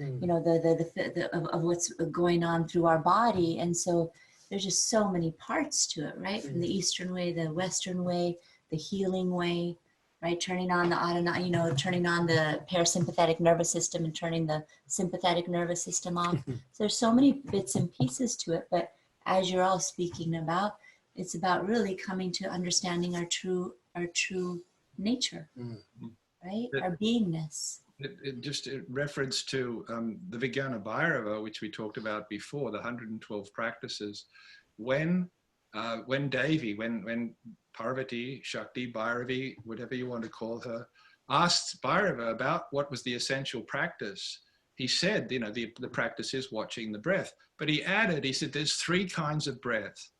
of what's going on through our body. And so there's just so many parts to it, right? From the Eastern way, the Western way, the healing way, right? Turning on the turning on the parasympathetic nervous system and turning the sympathetic nervous system off. So there's so many bits and pieces to it. But as you're all speaking about, it's about really coming to understanding our true nature, right? Our beingness. Just in reference to the Vijnana Bhairava, which we talked about before, the 112 practices, when Parvati, Shakti, Bhairavi, whatever you want to call her, asked Bhairava about what was the essential practice, he said, the practice is watching the breath. But he said, there's 3 kinds of breath.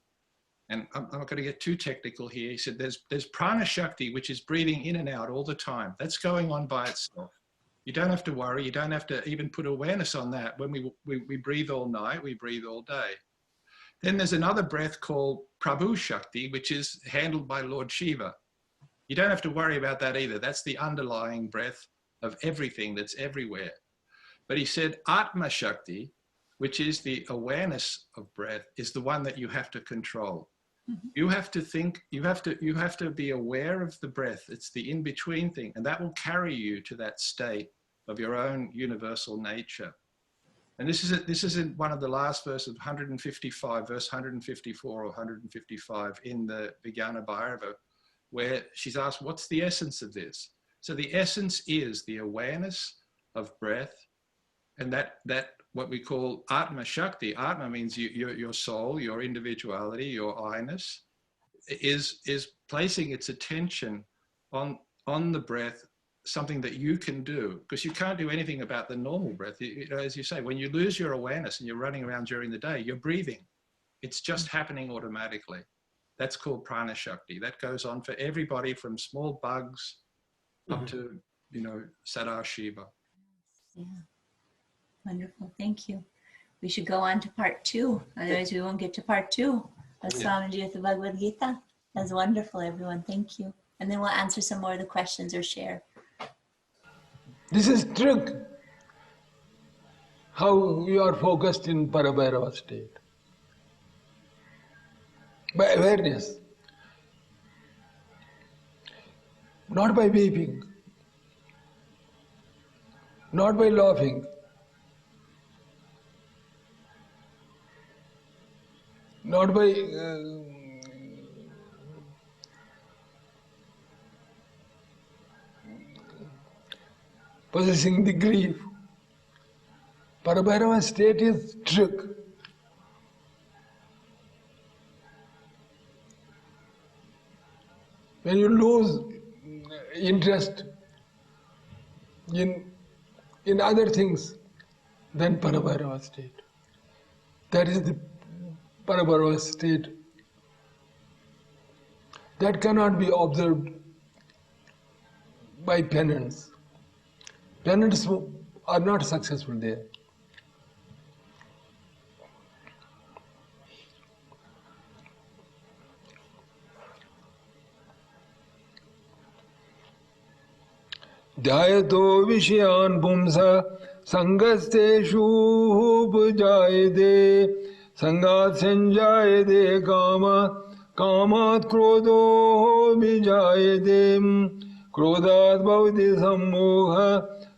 And I'm not going to get too technical here. He said, there's prana Shakti, which is breathing in and out all the time. That's going on by itself. You don't have to worry. You don't have to even put awareness on that. When we breathe all night, we breathe all day. Then there's another breath called Prabhu Shakti, which is handled by Lord Shiva. You don't have to worry about that either. That's the underlying breath of everything that's everywhere. But he said Atma Shakti, which is the awareness of breath, is the one that you have to control. You have to think, you have to be aware of the breath. It's the in-between thing, and that will carry you to that state of your own universal nature. And this is in one of the last verses, 155, verse 154 or 155 in the Vijnana Bhairava, where she's asked, what's the essence of this? So the essence is the awareness of breath, and that what we call Atma Shakti. Atma means your soul, your individuality, your I-ness, is placing its attention on the breath, something that you can do, because you can't do anything about the normal breath. You know, as you say, when you lose your awareness and you're running around during the day, you're breathing. It's just happening automatically. That's called prana shakti. That goes on for everybody from small bugs up to, you know, Sada Shiva. Yeah. Wonderful. Thank you. We should go on to part 2. Otherwise we won't get to part 2 of Swamiji with the Bhagavad Gita. That's wonderful, everyone. Thank you. And then we'll answer some more of the questions or share. This is trick. How you are focused in Parabhairava state. By awareness. Not by weeping. Not by laughing. Not by possessing the grief. Parabhairava state is trick. When you lose interest in other things, then Parabhairava state. That is the Parabhairava state. That cannot be observed by penance. Penance are not successful there. Dhyato vishayan pumsa sangasteshu upajayate sangat sanjayate kama kamat krodho vijayate krodhat bhavati sammoha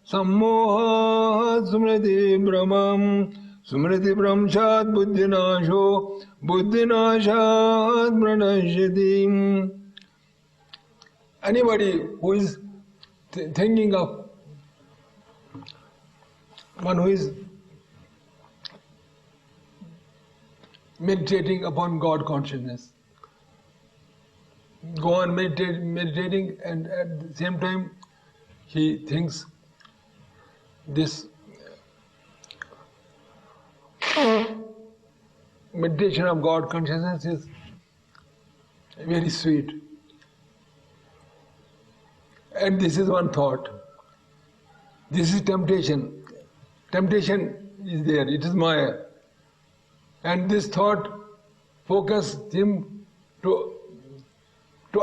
sammoha smriti brahmam smriti brahmchat buddhinasho buddhinashat pranashyati. Anybody who is thinking of one who is meditating upon God consciousness, go on meditating, and at the same time he thinks this meditation of God consciousness is very sweet. And this is one thought. This is temptation. Temptation is there, it is Maya. And this thought focused him to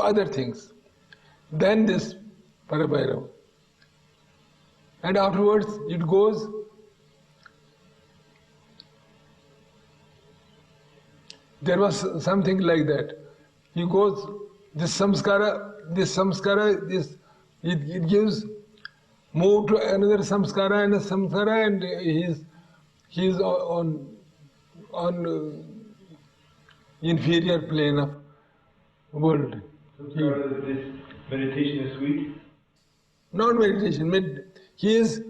other things. Then this Parabhairava. And afterwards it goes. There was something like that. He goes, this samskara, it gives move to another samskara and a samskara, and he is on inferior plane of world. Meditation is sweet? Not meditation. He is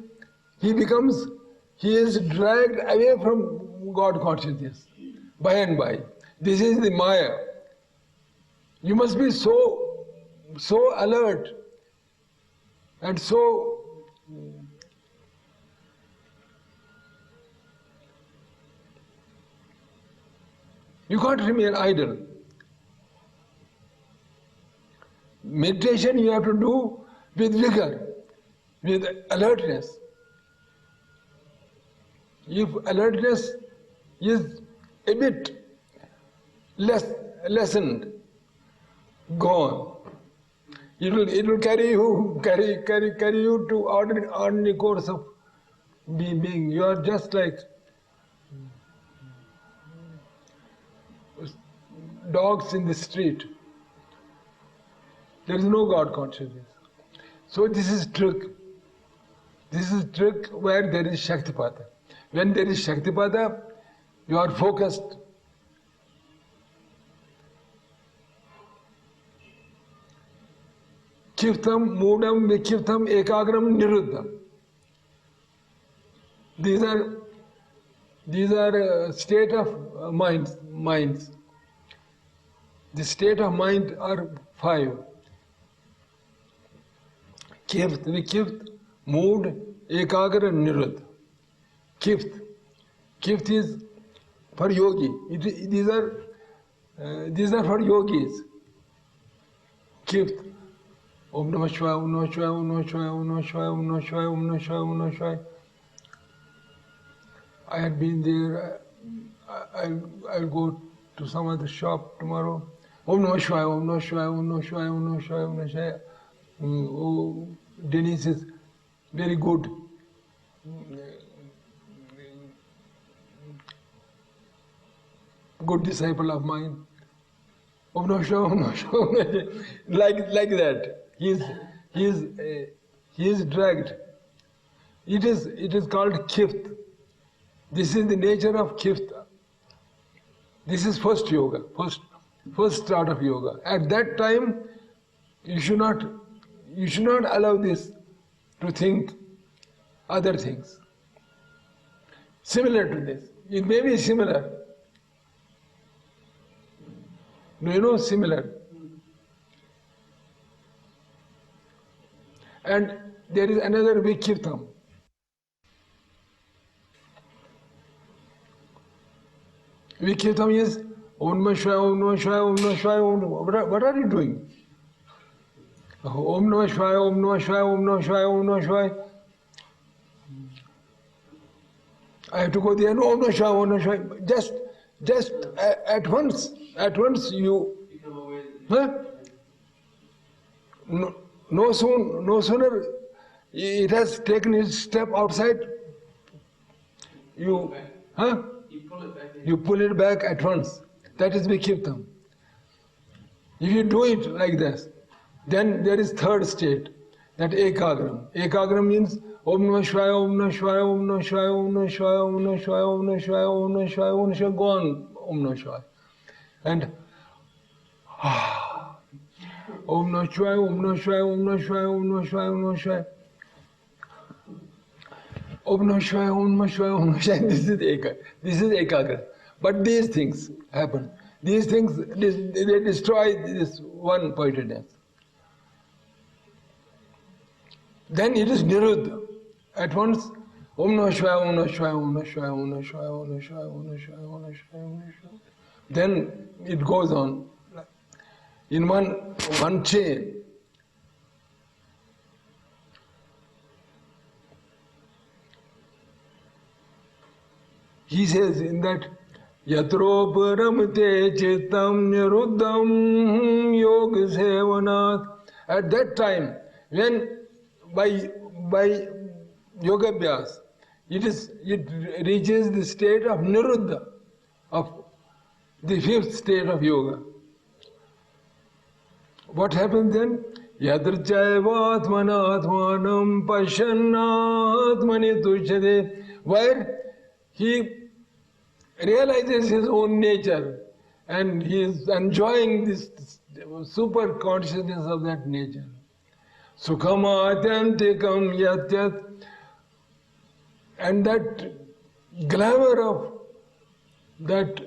dragged away from God consciousness by and by. This is the Maya. You must be so alert and so you can't remain idle. Meditation you have to do with vigor, with alertness. If alertness is a bit lessened, gone, it will carry you to ordinary course of being. You are just like dogs in the street. There is no God consciousness. So this is trick. This is trick where there is Shaktipata. When there is Shaktipada, you are focused. Kiftam, Mudam, Vikiftam, Ekagram, Niruddham. These are state of minds. The state of mind are 5. Kift, Vikift, Mood, Ekagra, Niruddha. Kift is for yogi. These are for yogis. Kift. Om Namah Shivaya, Om Namah Shivaya, Om Namah Shivaya, Om Namah Shivaya, Om Namah Shivaya, Om Namah Shivaya, Om Namah Shivaya. I had been there. I'll go to some other shop tomorrow. Om Namah Shivaya, Om Namah Shivaya, Om Namah Shivaya, Om Namah Shivaya, Om Namah Shivaya. Oh, Denise is very good. Good disciple of mine. Om Namah Shivaya, Om Namah Shivaya. Like that. He is dragged. It is called Kift. This is the nature of Kift. This is first yoga, first start of yoga. At that time, you should not allow this to think other things. Similar to this. It may be similar. Do you know similar? And there is another Vikirtam. Vikirtam is Om Namah Shivaya, Om Namah Shivaya, Om Namah Shivaya, Om Namah. What are you doing? Om Namah Shivaya, Om Namah Shivaya, Om Namah Shivaya, Om Namah Shivaya. I have to go there, no, Om Namah Shivaya, Om Namah Shivaya. Just at once you. Huh? No sooner it has taken its step outside, you pull it back at once. That is Vikirtam. If you do it like this, then there is third state, that Ekagram. Ekagram means Om Namah Shivaya, Om Namah Shivaya, Om Namah Shivaya, Om Namah Shivaya, Om Namah Shivaya, Om Namah Shivaya, Om Namah Shivaya, Om Namah Shivaya, go on, Om Namah Shivaya. And Om Namah Shivaya, Om Namah Shivaya, Om Namah Shivaya, Om Namah Shivaya, Om Namah Shivaya. Om Namah Shivaya, Om Namah Shivaya, Om Namah Shivaya. This is Ekagra. But these things happen. These things, they destroy this one-pointedness. Then it is Niruddha. At once, Om Namah Shivaya, Om Namah Shivaya, Om Namah Shivaya, Om Namah Shivaya, Om Namah Shivaya, Om Namah Shivaya, Om Namah Shivaya, Om Namah Shivaya. Then it goes on in one chain. He says in that Yatro paramte chitam niruddham yoga sevanat. At that time, when by yoga abhyas, it reaches the state of niruddha, of the fifth state of yoga. What happens then? Yadrchaiva atmanatmanam pashanatmani tushade, where he realizes his own nature and he is enjoying this super consciousness of that nature. Sukham atyantikam yatyat, and that glamour of that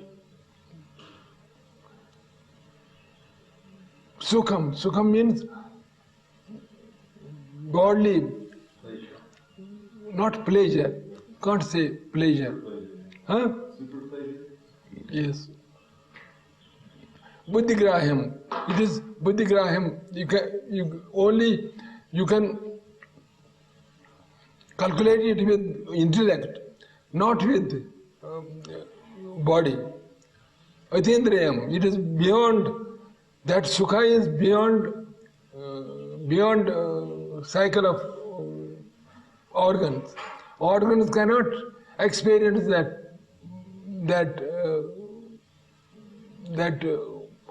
Sukham means godly, not pleasure. Can't say pleasure. Huh? Super pleasure? Yes. Buddhigraham. It is Buddhigraham. You can calculate it with intellect, not with body. Atindriyam. It is beyond. That sukha is beyond cycle of organs. Organs cannot experience that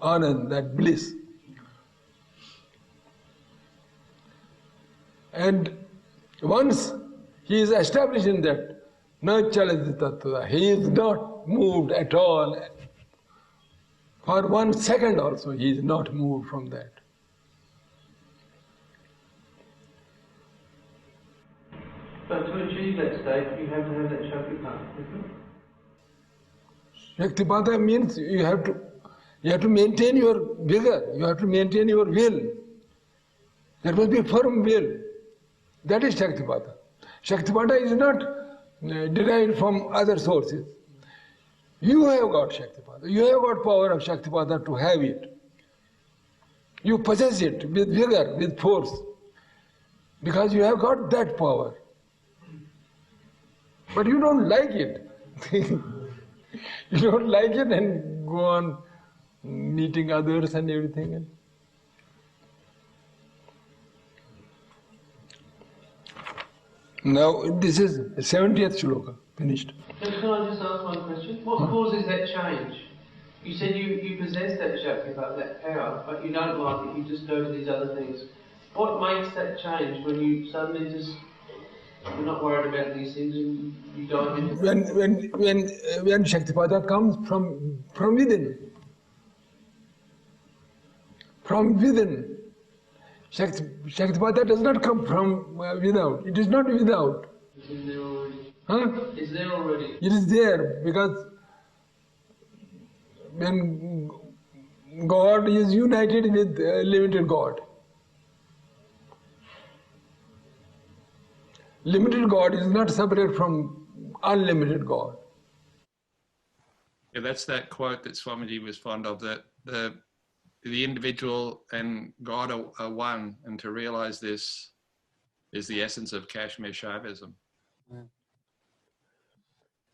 anand, that bliss. And once he is established in that, Na chalati tattva. He is not moved at all. For 1 second also, he is not moved from that. But to achieve that state, you have to have that Shaktipat, isn't it? Shaktipada means you have to maintain your vigor, you have to maintain your will. There must be firm will. That is Shaktipada. Shaktipada is not derived from other sources. You have got Shaktipada. You have got power of Shaktipada to have it. You possess it with vigor, with force. Because you have got that power. But you don't like it. You don't like it and go on meeting others and everything. Now this is 70th shloka, finished. Can I just ask one question? What causes that change? You said you possess that Shaktipat, that power, but you don't like it, you just go to these other things. What makes that change when you suddenly just, you're not worried about these things and you dive into When Shaktipada comes from within. From within. Shaktipada does not come from without. It is not without. It's in there already. Huh? It's there already. It is there because when God is united with limited God. Limited God is not separate from unlimited God. Yeah, that's that quote that Swamiji was fond of, that the individual and God are one, and to realize this is the essence of Kashmir Shaivism.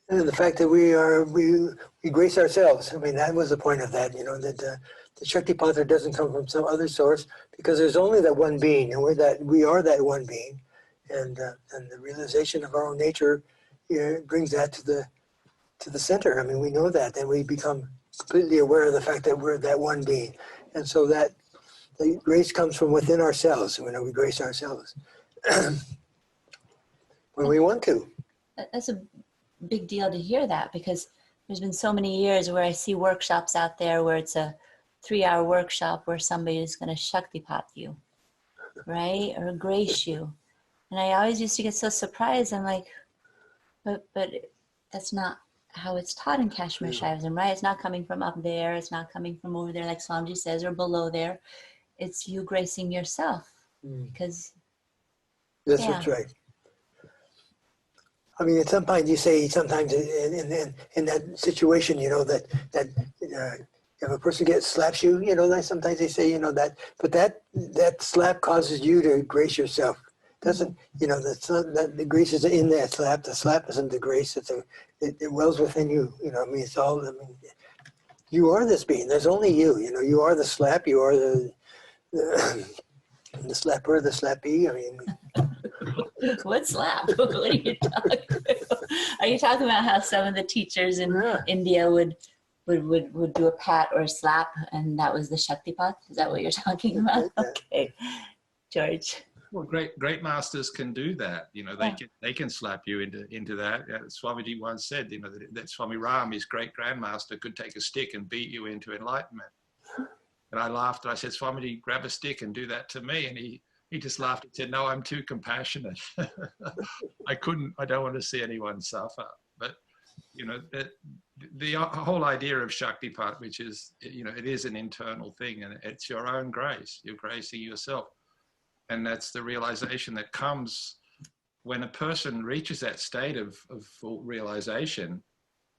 And the fact that we grace ourselves. I mean, that was the point of that, that the Shaktipada doesn't come from some other source, because there's only that one being, and we are that one being. And the realization of our own nature brings that to the center. I mean, we know that, and we become completely aware of the fact that we're that one being. And so that the grace comes from within ourselves. We grace ourselves when we want to. That's a big deal to hear that, because there's been so many years where I see workshops out there where it's a 3-hour workshop where somebody is going to Shaktipat you, right? Or grace you. And I always used to get so surprised. I'm like, but that's not how it's taught in Kashmir Shaivism, right? It's not coming from up there. It's not coming from over there, like Swamiji says, or below there. It's you gracing yourself, because That's right. I mean, sometimes you say, sometimes in that situation, that if a person slaps you, sometimes they say, but that slap causes you to grace yourself. Doesn't, that's not, that the grace is in that slap. The slap isn't the grace. It wells within you. It's all, you are this being. There's only you. You are the slap. You are the slapper, the slappee. What slap? What are you talking about? Are you talking about how some of the teachers in India would do a pat or a slap, and that was the Shaktipat? Is that what you're talking about? Okay, George. Well, great masters can do that. They can slap you into that. Swamiji once said, that Swami Ram, his great grandmaster, could take a stick and beat you into enlightenment. And I laughed and I said, Swamiji, grab a stick and do that to me. And he just laughed and said, no, I'm too compassionate. I don't want to see anyone suffer. But, the whole idea of Shaktipat, which is, it is an internal thing, and it's your own grace. You're gracing yourself. And that's the realization that comes when a person reaches that state of full realization.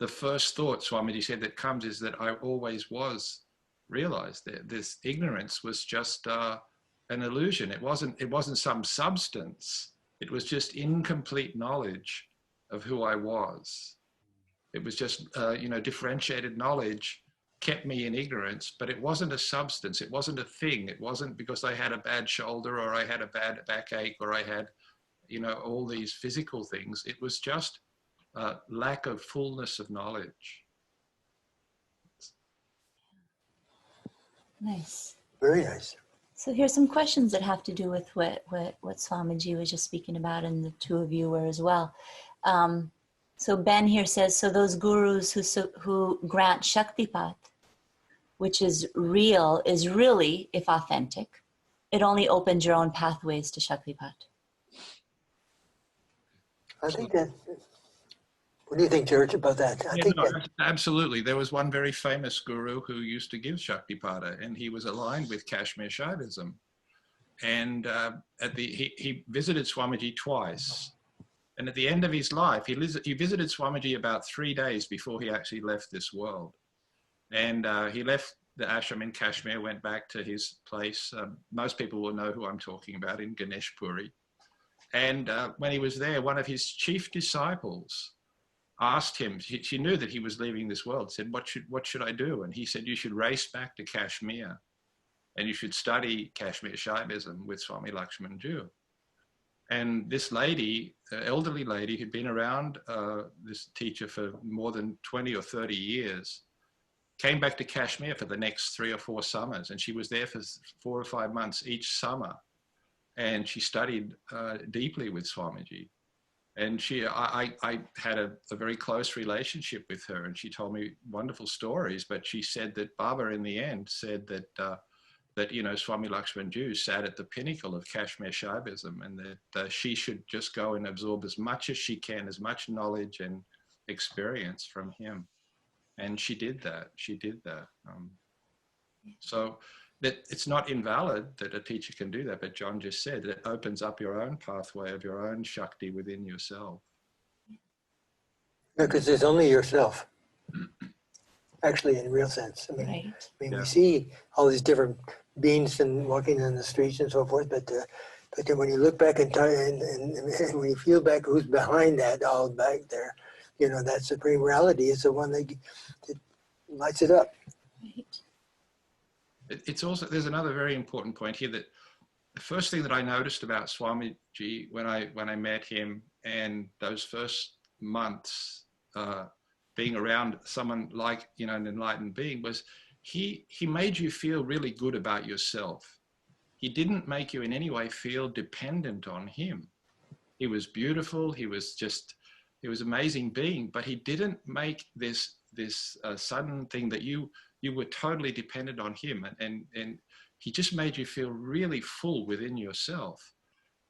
The first thought, Swamiji said, that comes is that I always was realized. That this ignorance was just an illusion. It wasn't some substance. It was just incomplete knowledge of who I was. It was just differentiated knowledge kept me in ignorance, but it wasn't a substance. It wasn't a thing. It wasn't because I had a bad shoulder or I had a bad backache or I had, all these physical things. It was just a lack of fullness of knowledge. Nice. Very nice. So here's some questions that have to do with what Swamiji was just speaking about, and the two of you were as well. So Ben here says, so those gurus who grant Shaktipat, which is real, is really, if authentic, it only opens your own pathways to Shaktipat. I think that, what do you think, George, about that? I think that, absolutely. There was one very famous guru who used to give Shaktipada, and he was aligned with Kashmir Shaivism. And he visited Swamiji twice. And at the end of his life, he visited Swamiji about 3 days before he actually left this world. And he left the ashram in Kashmir, went back to his place. Most people will know who I'm talking about, in Ganesh Puri. And when he was there, one of his chief disciples asked him, she knew that he was leaving this world, said, what should I do? And he said, you should race back to Kashmir and you should study Kashmir Shaivism with Swami Lakshmanjoo. And this lady, elderly lady who'd been around this teacher for more than 20 or 30 years, came back to Kashmir for the next 3 or 4 summers. And she was there for 4 or 5 months each summer. And she studied deeply with Swamiji. And I had a very close relationship with her, and she told me wonderful stories, but she said that Baba in the end said that you know, Swami Lakshmanjoo sat at the pinnacle of Kashmir Shaivism, and that she should just go and absorb as much as she can, as much knowledge and experience from him. And she did that. So that it's not invalid that a teacher can do that, but John just said it opens up your own pathway of your own Shakti within yourself. Because there's only yourself, actually, in real sense. I mean, Right. we see all these different beings and walking in the streets and so forth, but then when you look back in time and when you feel back who's behind that all back there, you know, that supreme reality is the one that lights it up. Right. It's also, there's another very important point here, that the first thing that I noticed about Swamiji when I met him, and those first months being around someone like, you know, an enlightened being, was he made you feel really good about yourself. He didn't make you in any way feel dependent on him. He was beautiful. He was an amazing being, but he didn't make this sudden thing that you were totally dependent on him, and he just made you feel really full within yourself.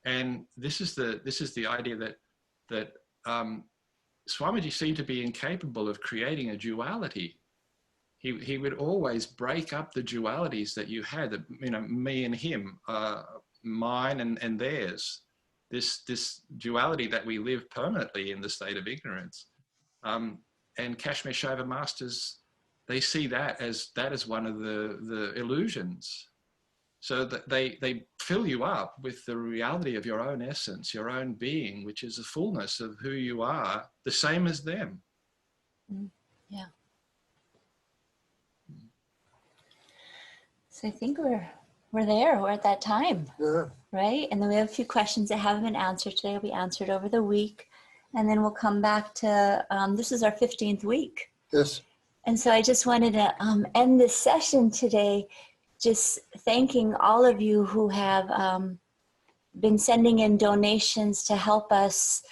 And this is the idea that Swamiji seemed to be incapable of creating a duality. He would always break up the dualities that you had, you know, me and him, mine and theirs. This duality that we live permanently in the state of ignorance. And Kashmir Shaiva masters, they see that as one of the illusions. So that they fill you up with the reality of your own essence, your own being, which is the fullness of who you are, the same as them. Yeah. So I think we're there. We're at that time, right? And then we have a few questions that haven't been answered today. Will be answered over the week. And then we'll come back to, this is our 15th week. Yes. And so I just wanted to end this session today just thanking all of you who have been sending in donations to help us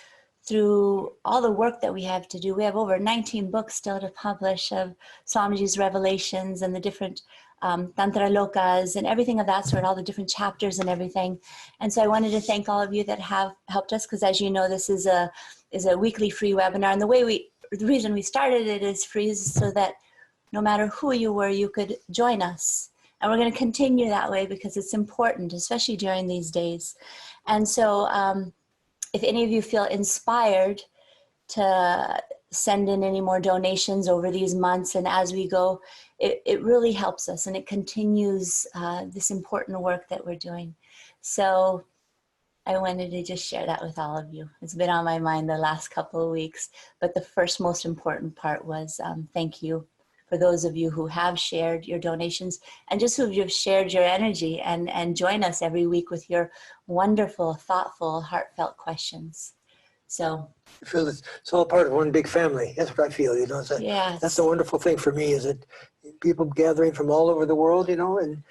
through all the work that we have to do. We have over 19 books still to publish of Swamiji's revelations and the different Tantra Lokas and everything of that sort, all the different chapters and everything. And so I wanted to thank all of you that have helped us, because as you know, this is a weekly free webinar. And the reason we started it is free is so that no matter who you were, you could join us. And we're going to continue that way because it's important, especially during these days. And so if any of you feel inspired to send in any more donations over these months and as we go, it really helps us and it continues this important work that we're doing. So I wanted to just share that with all of you. It's been on my mind the last couple of weeks, but the first most important part was thank you for those of you who have shared your donations and just who have shared your energy and join us every week with your wonderful, thoughtful, heartfelt questions. So I feel it's all part of one big family. That's what I feel, you know. yes. That's the wonderful thing for me, is that people gathering from all over the world, you know, and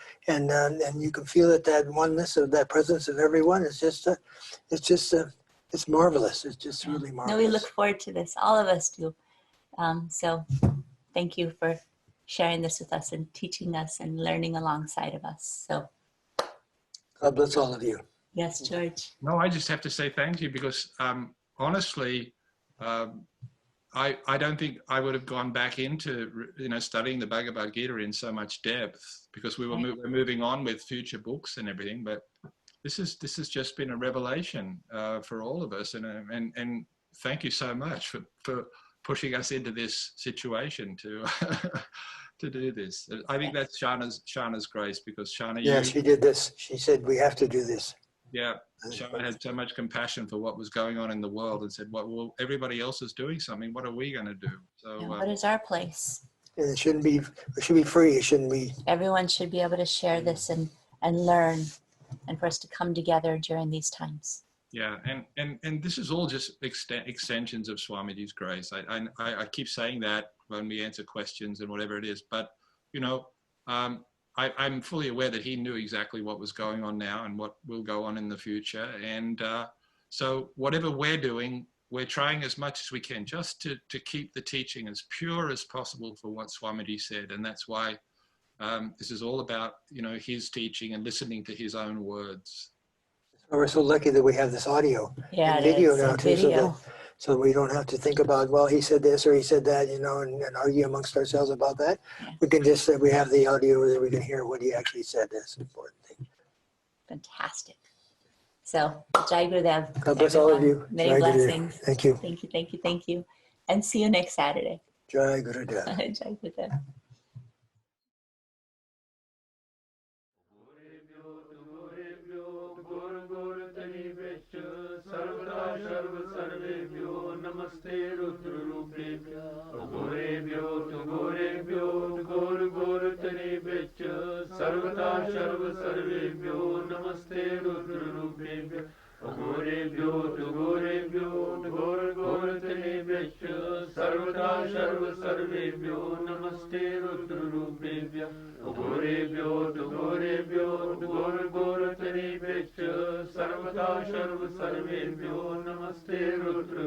you can feel that oneness of that presence of everyone. It's just It's marvelous. It's just really marvelous. No, we look forward to this. All of us do. So thank you for sharing this with us and teaching us and learning alongside of us. So God bless all of you. yes, George. No, I just have to say thank you because honestly, I don't think I would have gone back into studying the Bhagavad Gita in so much depth because we're moving on with future books and everything. But this has just been a revelation for all of us, and thank you so much for pushing us into this situation to to do this. I think that's Shana's grace because Shana, she did this. She said we have to do this. Yeah, Shana had so much compassion for what was going on in the world and said, well, everybody else is doing something. What are we going to do? So, what is our place? And it should be free. It shouldn't be. Everyone should be able to share this and learn, and for us to come together during these times. Yeah, and this is all just extensions of Swamiji's grace. I keep saying that when we answer questions and whatever it is, but I'm fully aware that he knew exactly what was going on now and what will go on in the future. And so whatever we're doing, we're trying as much as we can just to keep the teaching as pure as possible for what Swamiji said. And that's why this is all about, his teaching and listening to his own words. We're so lucky that we have this audio and video now too, so we don't have to think about, well, he said this or he said that, and argue amongst ourselves about that. Yeah. We can just say we have the audio that we can hear what he actually said. That's an important thing. Fantastic. So, Jai Gurudev. God bless all of you. Many blessings. Thank you. Thank you, thank you, thank you. And see you next Saturday. Jai Gurudev. Jai Gurudev. Namaste Rudra Rupebhya Gorebhyo to Gorebhyo Gor Gor Tanebhya Sarvata Sharva Sarvebhyo Namaste Rudra Rupebhya Gorebhyo to Gorebhyo Gor Gor Tanebhya Sarvata Sharva Sarvebhyo Namaste Rudra Rupebhya Gorebhyo to Gorebhyo Gor Gor Tanebhya Sarvata Sharva Sarvebhyo Namaste Rudra